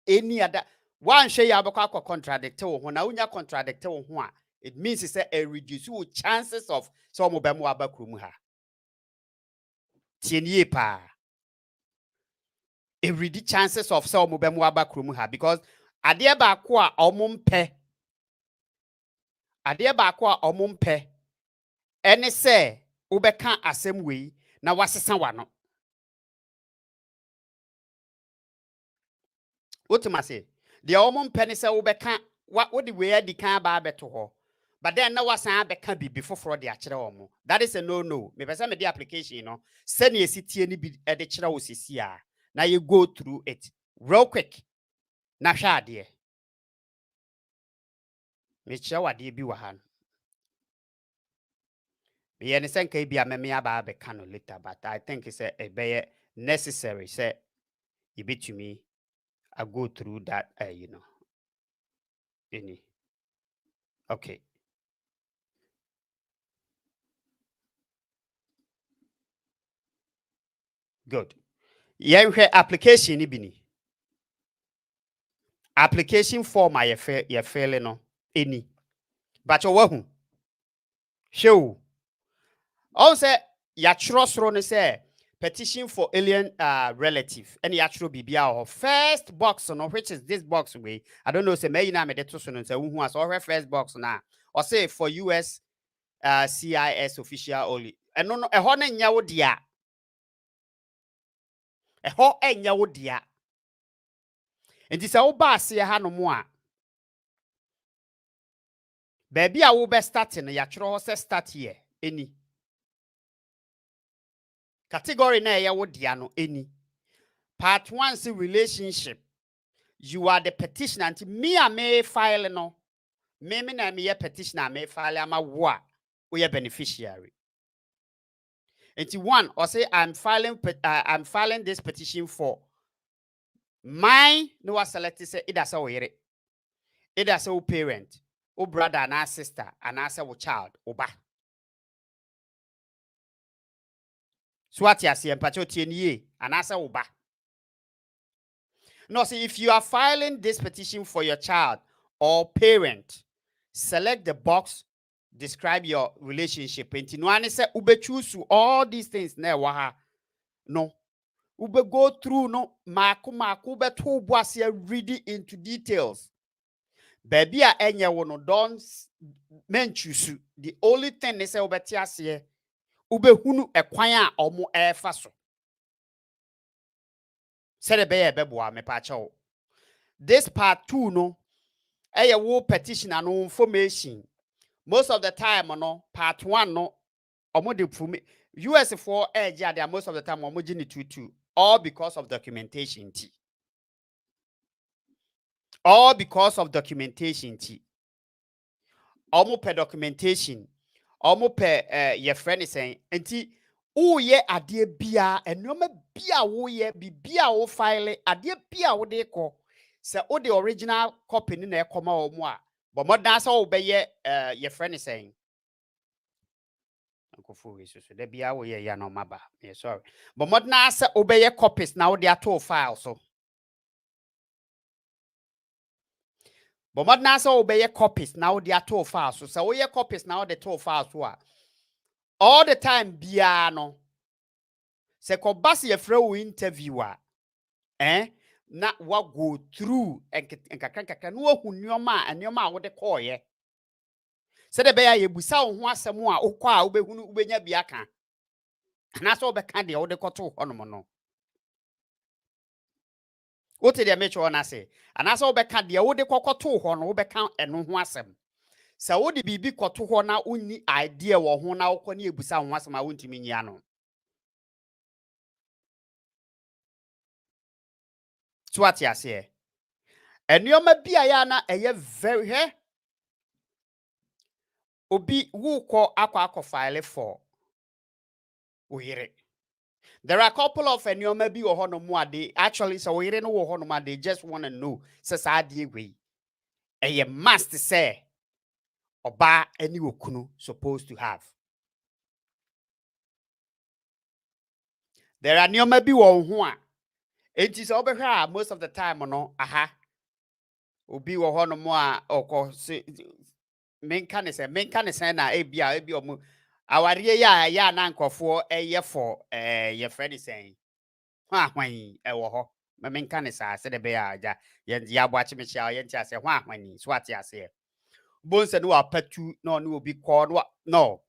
any other one share ya bako contradict wo na unya contradict wo ho a it means it's a reduce chances of some obemu abakrum ha. Tieniye pa. It reduce chances of some obemu abakrum ha because ade ba ko a omumpe ade ba ko a omumpe ene se ubeka asem wei na wasesa wano. Utuma say the omum penny se ubeka what the way the can ba beto ho. But then na wasan beka bibi foforo de akere omo. That is a no. Me pesa me the application no. Send ye city ni bi e de kire wo sisi a. Na you go through it real quick. Na hwa ade. Me kire wade bi wa han. Me ye ne senka bi a me aba beka no later but I think it's a be necessary say you be to me I go through that any okay. Good. Yɛnhwɛ application ni bi ni. Application form a yɛfɛle no ɛni. But wahu. Hwɛ o say yɛatwerɛ soro no say petition for alien relative and yɛatwerɛ bibia wɔ first box no, which is this box way. I don't know say me na me de to so no say wohu as ɔhwɛ first box na or say for US CIS official only. And no ɛhɔ no nyɛ wo dia. Ɛhɔ ɛnyɛ wo dia. Enti sɛ wo ba ase ha no mo a baby a wo be start no yɛatwerɛ hɔ say start here any category na ɛyɛ wo dia no any. Part 1 say relationship. You are the petitioner. Anti me a me file no. Me na me petitioner me file ama wo a we beneficiary. Anti 1 or say I'm filing this petition for my no was select say either say we yere. Either say parent, o brother and our sister and our child oba. So what you see empacho tie and answer oba. No, see, if you are filing this petition for your child or parent, select the box, describe your relationship. And no say ube choose all these things na waha. No. Ube go through no maku ube to boasia read into details. Baby a enye wono don't menchusu. The only thing they say ube tiasie ube hunu ekwanya omu efaso. This part 2 no wo petition and information. Most of the time no part 1 no US for they are most of the time two all because of documentation all because of documentation per documentation per your friend is saying enti oh yeah, adie bia enoma bia wo ye bibia wo file adie bia wo de ko se o the original copy ni na ekoma wo mu a but modern say wo be ye your friend is saying ankofo we so da bia wo ye ya no maba yeah sorry but modern say wo be ye copies na wo de ato file so but modern say wo be ye copies na wo de ato file so wo ye copies na wo de to file so a all the time bia no se ko basi ye frɛ wo interviewer na wa go through nkaka no hu nneoma a wo de call ye se de be ya yebusa wo ho asɛm a wo kɔ a wo behunu wo benya bia ka na so wo be ka de wo de kɔto honom no wo te de me chwo na se ana so wo be ka de wo de kɔkɔto ho no wo be ka ɛno ho asɛm se wo de bibi kɔto ho na unni idea wo ho na wo kɔ ne yebusa wo ho asɛm a wo ntimi nyia no. So what you say? And you may be a very obi who call aqua file for we. There are a couple of and you may be or more they actually so we know they just want to know society way. And you must say oba any okunu supposed to have. There are no maybe one. It is over here most of the time or no aha. Obi wo ho no mo a okọ menka ne se na ebia omu aware ya na nkofo eye for ye friend saying hwan wo ho menka ne sa se de be ya ya bo achi me chia ye ntia se hwan so ate ase bonse no apatu no obi call no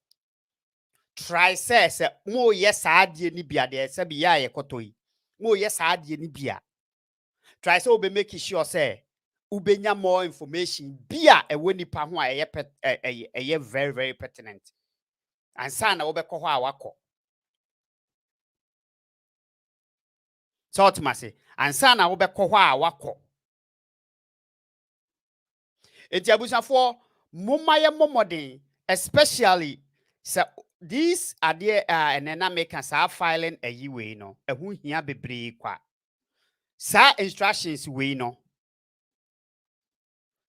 try say mo ye sa adie ni bia de se bi ya ye kotoyi mo ye sa adie ni bia try say obe make sure say ubenya more information bia ewe nipa ho a very very pertinent and sana obekọ ho a wakọ so ultimately and sana obekọ ho a wakọ enti abusafo momaye momoden especially so these are there and make us filing a yiwe no ehu hia bebre kwa sa instructions we no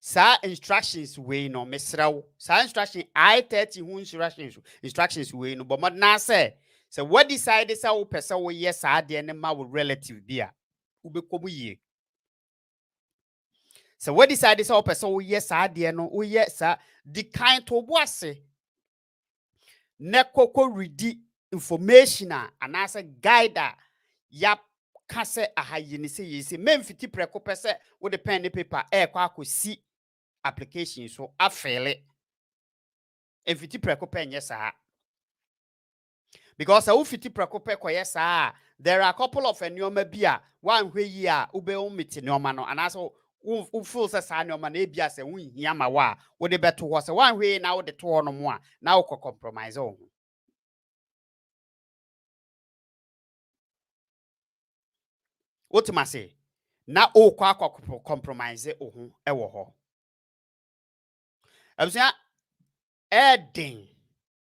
sa instructions we no mesraw sa instruction I 30 hu instructions we no but na say So what decide say wo pese wo yes ade ne ma wo relative bi a wo be komu yie. So what decide say wo pese wo yes ade no wo yes the kind to boase ne koko ready information and as a guide ya ka se ahayi ne se yesi memfiti preko pese wo de pen ne paper kwa akosi application so afele emfiti preko pen yes because a ufiti preko pe koye there are a couple of enyoma bia one hwe yi a ube umiti nyoma no and also u feel say sa nyoma na ebia se unhia ma wa wo de beto ho se one hwe na wo de to ho no mo a na wo compromise o ho otimase na o kwa compromise o ho e wo ho abusia edin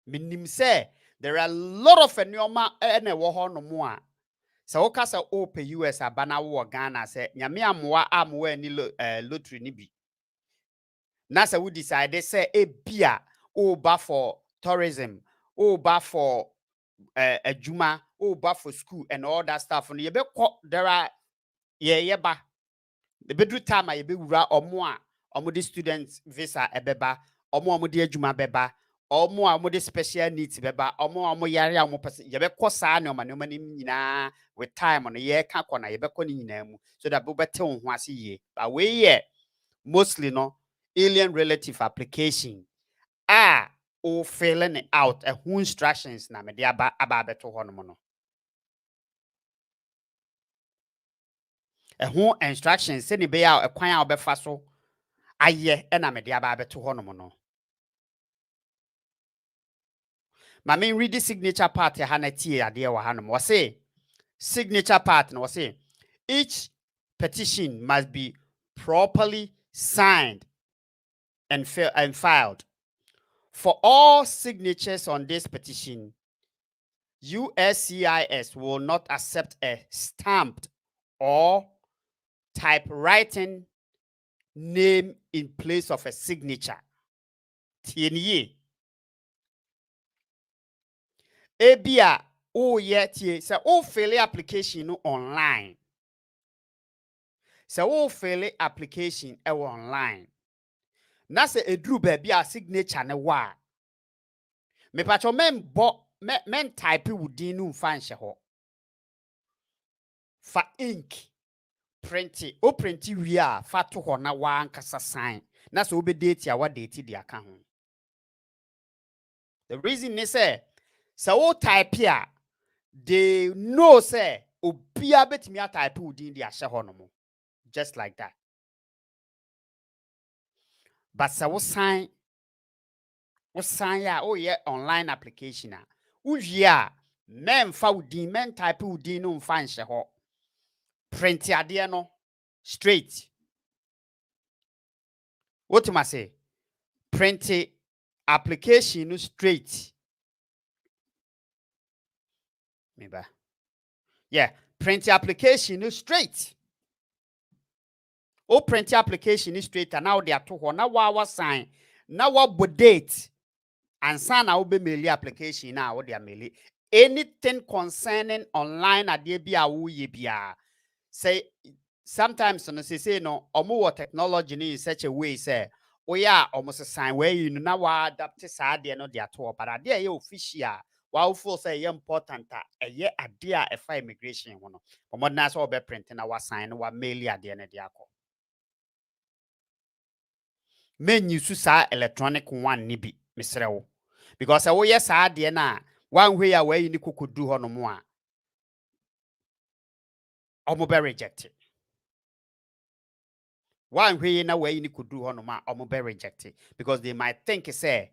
minim say there are a lot of enyoma na wo ho no mo a so woka say open US abana wo Ghana say nyame amoa ni lottery ni bi na say we decide say ebia o ba for tourism o ba for adwuma o ba for school and all that stuff no ye be there are ye ba the bedru time ye be wura omo the student visa ebeba omo the adwuma beba omo the special needs beba omo yare omo person ye be ko saa ne omo ni nyina with time no ye ka kona ye be ko ni nyina mu so that be bete ho ase ye but we ye mostly no alien relative application o filling it out who instructions na me de aba beto ho no mo no who instructions se ne be ya ekwan a obefa so aye na me de aba beto ho no mo no ma me read the signature part ha na tie ade wa ha no mo say signature part no say each petition must be properly signed and filed. For all signatures on this petition, USCIS will not accept a stamped or typewritten name in place of a signature. Tienye. Ebia o tie say o fill application online. So o fill application online. Na se edru ba bia signature ne wa. Me pacho men type wudin no mfa nhye ho. Fa ink print o print wi a fa to ho na wa ankasa sign. Na se obedate a wa date di aka ho. The reason is say o type a they know say obia betimi a type wudin di ahye ho no mo. Just like that. But so we sign ya yeah online application a uwie a men fa wudin men type wudin no mfa nhye ho print ade no straight what ma say print application no straight maybe yeah print application no straight o print application no straight and now they are to ho na wa sign na wa date and sign na be mail application na wo dia mail anything concerning online ade bia wo ye bia say sometimes no say no omo technology in such a way say oya almost sign where you na wa adapt sa ade no de ato but ade ye official wa feel say important ye ade a efa immigration ho no omo na so be print na wa sign wa mail ade na de akọ men use sa electronic one ni bi misrewo because wo ye sa ade na one way a where you ni kokodu ho no mo a omo be rejected. One way na where you could do on ma be rejected because they might think say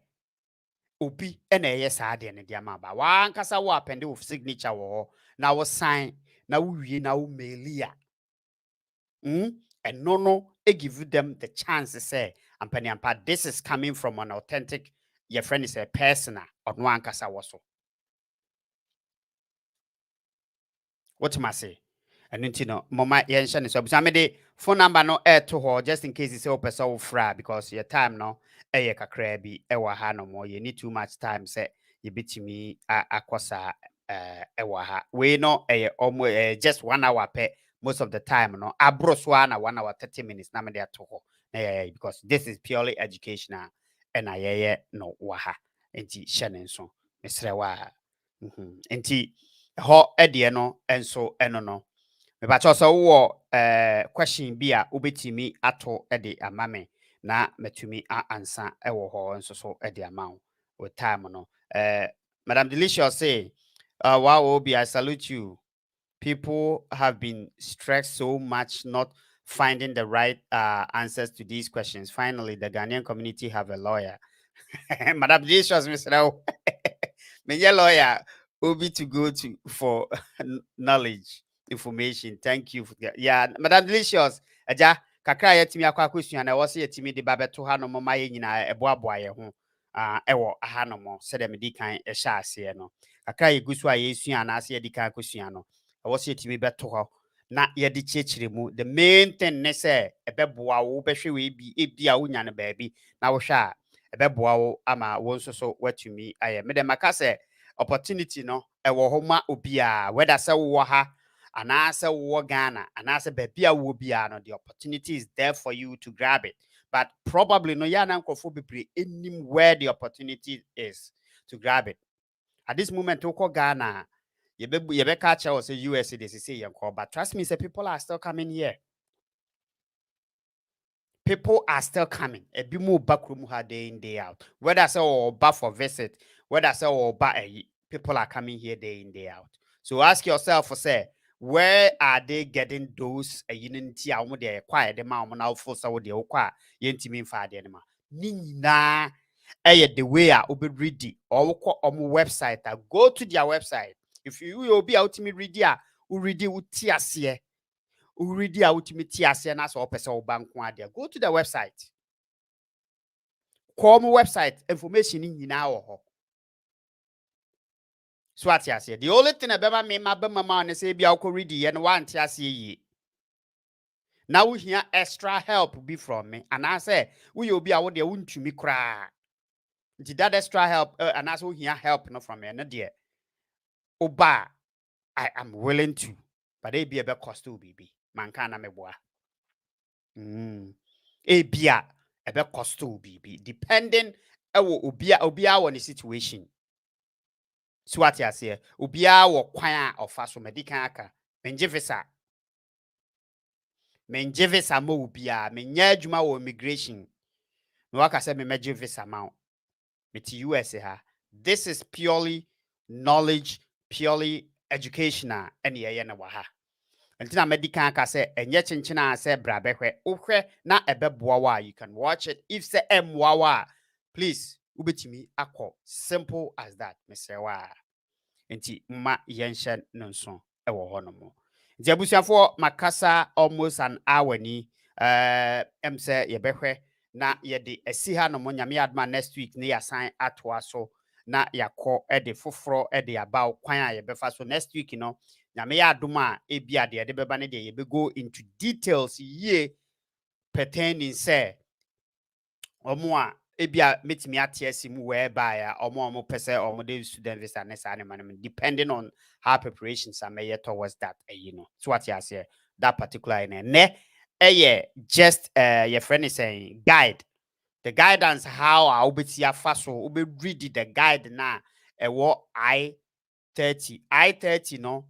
obi na yes ade ne dia ma ba wan kasa wo append of signature wo na wo sign na wo wie na wo mailia and no give them the chance to say ampani ampa this is coming from an authentic your friend is a person or no kasa wo so what ma say and no mama yenhye so bisa me de phone number no to ho just in case you say person wo fra because your time no kakra bi e wa ha no mo you need too much time say you bitimi akosa ewa ha we no almost just 1 hour per most of the time no abro so na 1 hour 30 minutes na me dey to ho because this is purely educational and no wa ha enti hyene nso mesrɛ wa enti ho de no enso eno no me ba cho so wo question bi a obetimi ato de amame na matumi answer ewo ho nso so de amawo with time no Madam Delicious say wow, Obi, I salute you. People have been stressed so much not finding the right answers to these questions. Finally, the Ghanaian community have a lawyer. Madam Jesus, Mr. Me lawyer, Obi to go to for knowledge, information. Thank you. Yeah, Madam Delicious, Aja, kakra yetimi akwa question na wo se yetimi de babeto ha no mama ye nyina eboaboa ye ho. Ewo aha no mo se de me di kan ehya ase no. Kakra ye gusu a yesua na ase ye di kan akosua no. Wo se yetimi beto ho na ye di chiechire mu. The main thing ne say ebeboa wo behwe we bi ebia wo nya ne baabi na wo hwa ebeboa wo ama wo nso so watumi aye me de maka se opportunity no ewo ho ma obia whether say wo ha ana say wo Ghana ana say baabi a wo bia no the opportunity is there for you to grab it but probably no ya na nkofo bebre enim where the opportunity is to grab it at this moment wo Ghana yebe catch us say US they say yenko but trust me say people are still coming here. People are still coming. A bit more backroom ha day in, day out. Whether say or back for visit, whether say or back people are coming here day in, day out. So ask yourself for say, where are they getting those unity and they acquire the mount now for so they acquire yentimin fa de ma. Nina the way I will be ready or on website. Go to their website. If you will be out to me ready, who ready with TSC. Already ultimate na so person bank go to the website. Call my website information in nyina wo ho. So what you say? The only thing about me my mama and say bia ko read ye no want ya say yi. Now we hear extra help be from me and I say we obi a wo de wuntumi kra. Did that extra help and as we hear help no from me no there. Oba I am willing to but they be a cost to be man kana me boa. Ebia ebe costo bibi depending ewo obia wo ne situation so what you say obia wo kwan a ofa so medical aka menje visa mo obia menya adwuma wo immigration me waka say me meje visa ma me ti US ha this is purely knowledge purely educational and ye na wa ha Antina medical aka say enye chinchina say bra behwe uhwe na ebeboa wa you can watch it if say emwa please ubetimi akọ simple as that mesre wa enti ma yenshe nonso ewo ho no mo nti abusuafo makasa almost an hour ni em say ye behwe na ye de asi ha no mo nyame adma next week ne yasan atoa so na yakọ de foforo de aba kwan a ye befa so next week no nyame ya adom a ebia de beba ne de ye be go into details ye pertaining say omo a ebia metimi ate asimu whereby a omo pese omo de student visa ne sa ne man depending on how preparations are made towards that so what you say that particular in ne just your friend is saying guide the guidance how I obeti afa so obe read the guide na I-30 no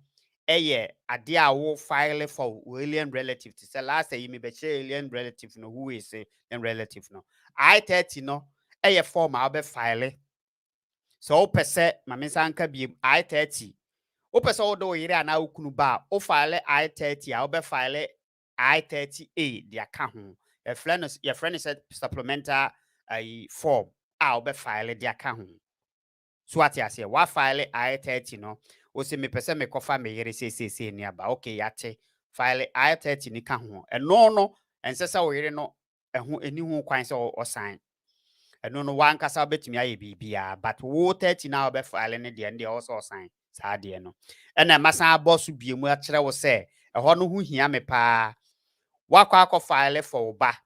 ade a wo file for alien relative to say last year me be alien relative no who is a relative no I-30 no form a be file so pese mame sanka bi I-30 o pese o do yire ana okunu ba o file I-30 a be file I-30A the account your friend said supplemental form a be file the account so what you say wa file I-30 no o se me pese me kofa me yere se ni aba okay yate file I-30 ni ka ho no ense se o yere no eho eni ho kwan se o sign eno no wan kasa betumi aye bibia but wo 30 na be file ne de nde o so sign sa de no ena masan boss biemu a kire wo se eho no ho hia me pa wakọ akọ file for oba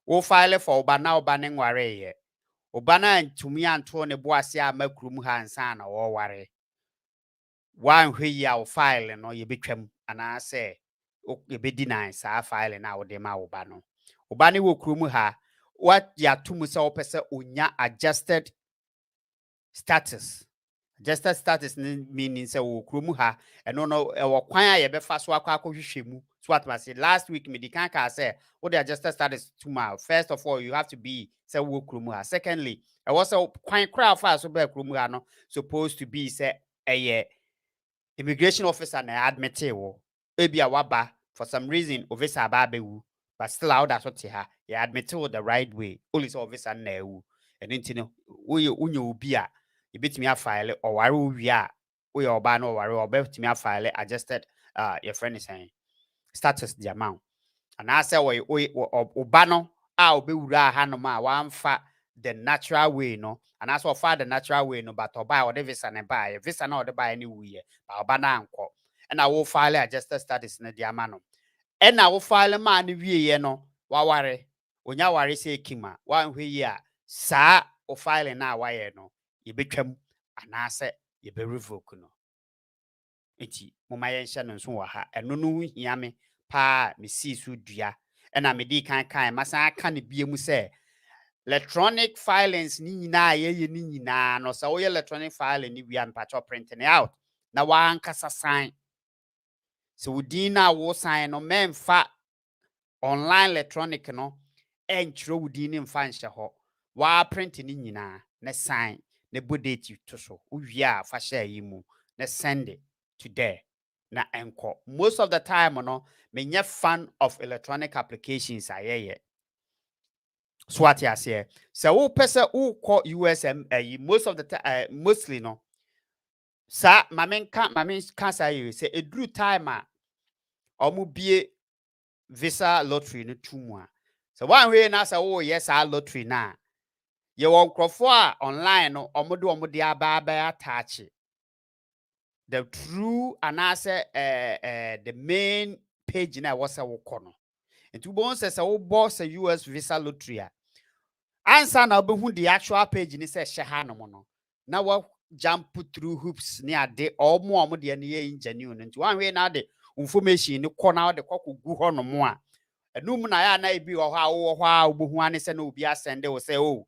wo file for oba na oba ne nware ye oba na ntumi anto ne boase a makrum ha nsa na wo ware one hwe ya file no ye betwam ana say ye be deny sa file na wo de ma wo ba no wo ba ne wo krom ha what ya tum say wo pese onya adjusted status meaning say wo krom ha eno no e wo kwan a ye be fa so akwa mu so what must say last week me di kan ka say what the adjusted status tomorrow. First of all, you have to be say wo krom ha. Secondly, e was kwan kra fa so be krom ha no supposed to be say immigration officer na admit wo ebia waba for some reason officer ba bewu but still out that what ha you admit the right way only so officer na ewu and ntino we unye obi a e betimi afile or ware owi a we oba na ware oba betimi afile adjusted your friend is saying status the amount and I say we oba no a obewura ha no ma wamfa the natural way no and as for the natural way no but oba or the visa na buy visa na or the buy any we but oba na anko and I will file adjusted status na the amount and I will file ma ni wie ye no waware onya ware say kima wan hwe yi a sa o file na waye no ye betwam anase ye be revoke no enti moma ye nhye no nso wa ha eno no hia me pa me si so dua ena me di kan masa aka ne biemu se electronic filings ni nyina ye ni nyina no sa wo electronic filing ni wi am patcho printing out na wa ankasa sign so wudin na wo sign no memfa online electronic no enchro wudin ni mfa nhye ho wa print ni nyina na sign na bodate to so wi a fa share yi mu na send it today na enko most of the time no me fan of electronic applications ayeye so what you say so who person who call USM most of the time mostly no sa mamen can say you say a due time omu bie visa lottery no tumu a so one way na say oh yes a lottery na ye won crofo a online no omo de aba attach the true and answer the main page na was a wokono and to bon say wo boss a US visa lottery answer na obehu the actual page ni say sheha no no na wa jump through hoops ni ade omo de ne ye genuine nti one way na de information ni kɔ na de kokogu ho no mo a enum na ya na ebi wo ha wo ho a obehu ane say na obi asende wo say oh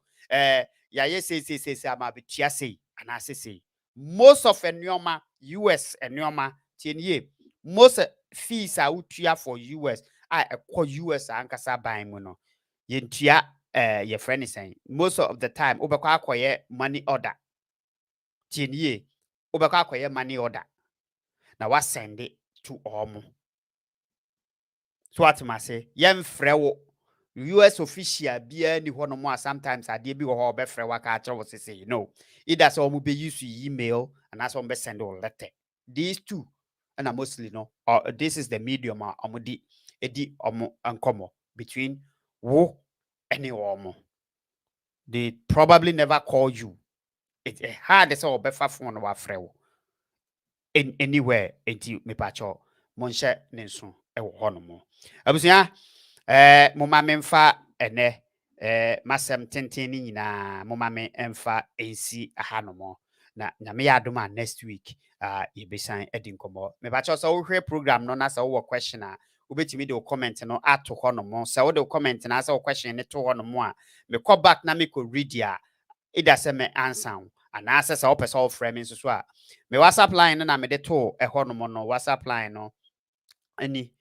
ya ye say ama betua say ana say most of enyoma US enyoma tienye most fees are utua for US US ankasa ban mu no yentua your friend is saying most of the time obekwa akoye money order tienye obekwa akoye money order na wa send it to omo so what ma say yem frewo US official bia ni hono mo sometimes ade bi wo ho be frewa ka akere wo say you know either so omo be use email and as be send a letter these two and mostly no this is the medium omo di edi omo ankomo between wo and omo they probably never call you it's hard so be fa phone wa frewo in anywhere enti me pacho monhye ne nso e wo hono mo abusia moma memfa ene masem tenten ni nyina moma me emfa ensi ahanomo na nyame ya adoma next week ye besan edi nkomo me ba cho so wo hwe program no na so wo question a obetimi de comment no ato honomo so wo de comment na so question ne to honomo a me call back na me ko read ya ida se me answer ana ase so person of framing so a me WhatsApp line na me de to honomo no WhatsApp line no ani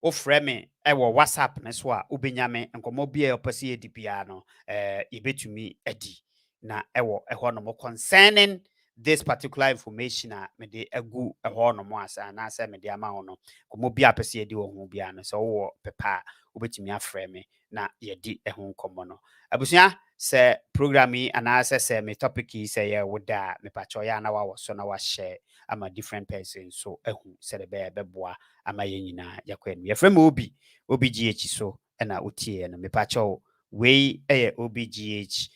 o frame wo WhatsApp ne so a obenyame nkomo bia opese edi bia no yebetumi edi na ho no mo concerning this particular information me de agu ho no mo asa na asa me de ama ho no komo bia opese edi wo ho bia no so wo pepa obetumi aframe na yedi ho nkomo no abusua se program yi ana asa se me topic yi se ye woda me pacho ya na wa so na wa share ama different persons so ehu se de be boa ama ye nyina yakwen ye frame OBgh so na utie no me pacho we OBgh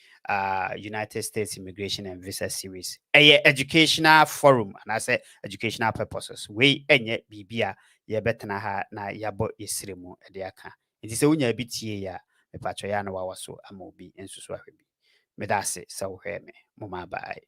United States Immigration and Visa Series educational forum and I say educational purposes we enye bibia ye betena ha na yabo yesremu de aka nti se unya bitie ya me pacho ya na wa so ama obi ensusu ahwebi me da se so hwe me mo ma bye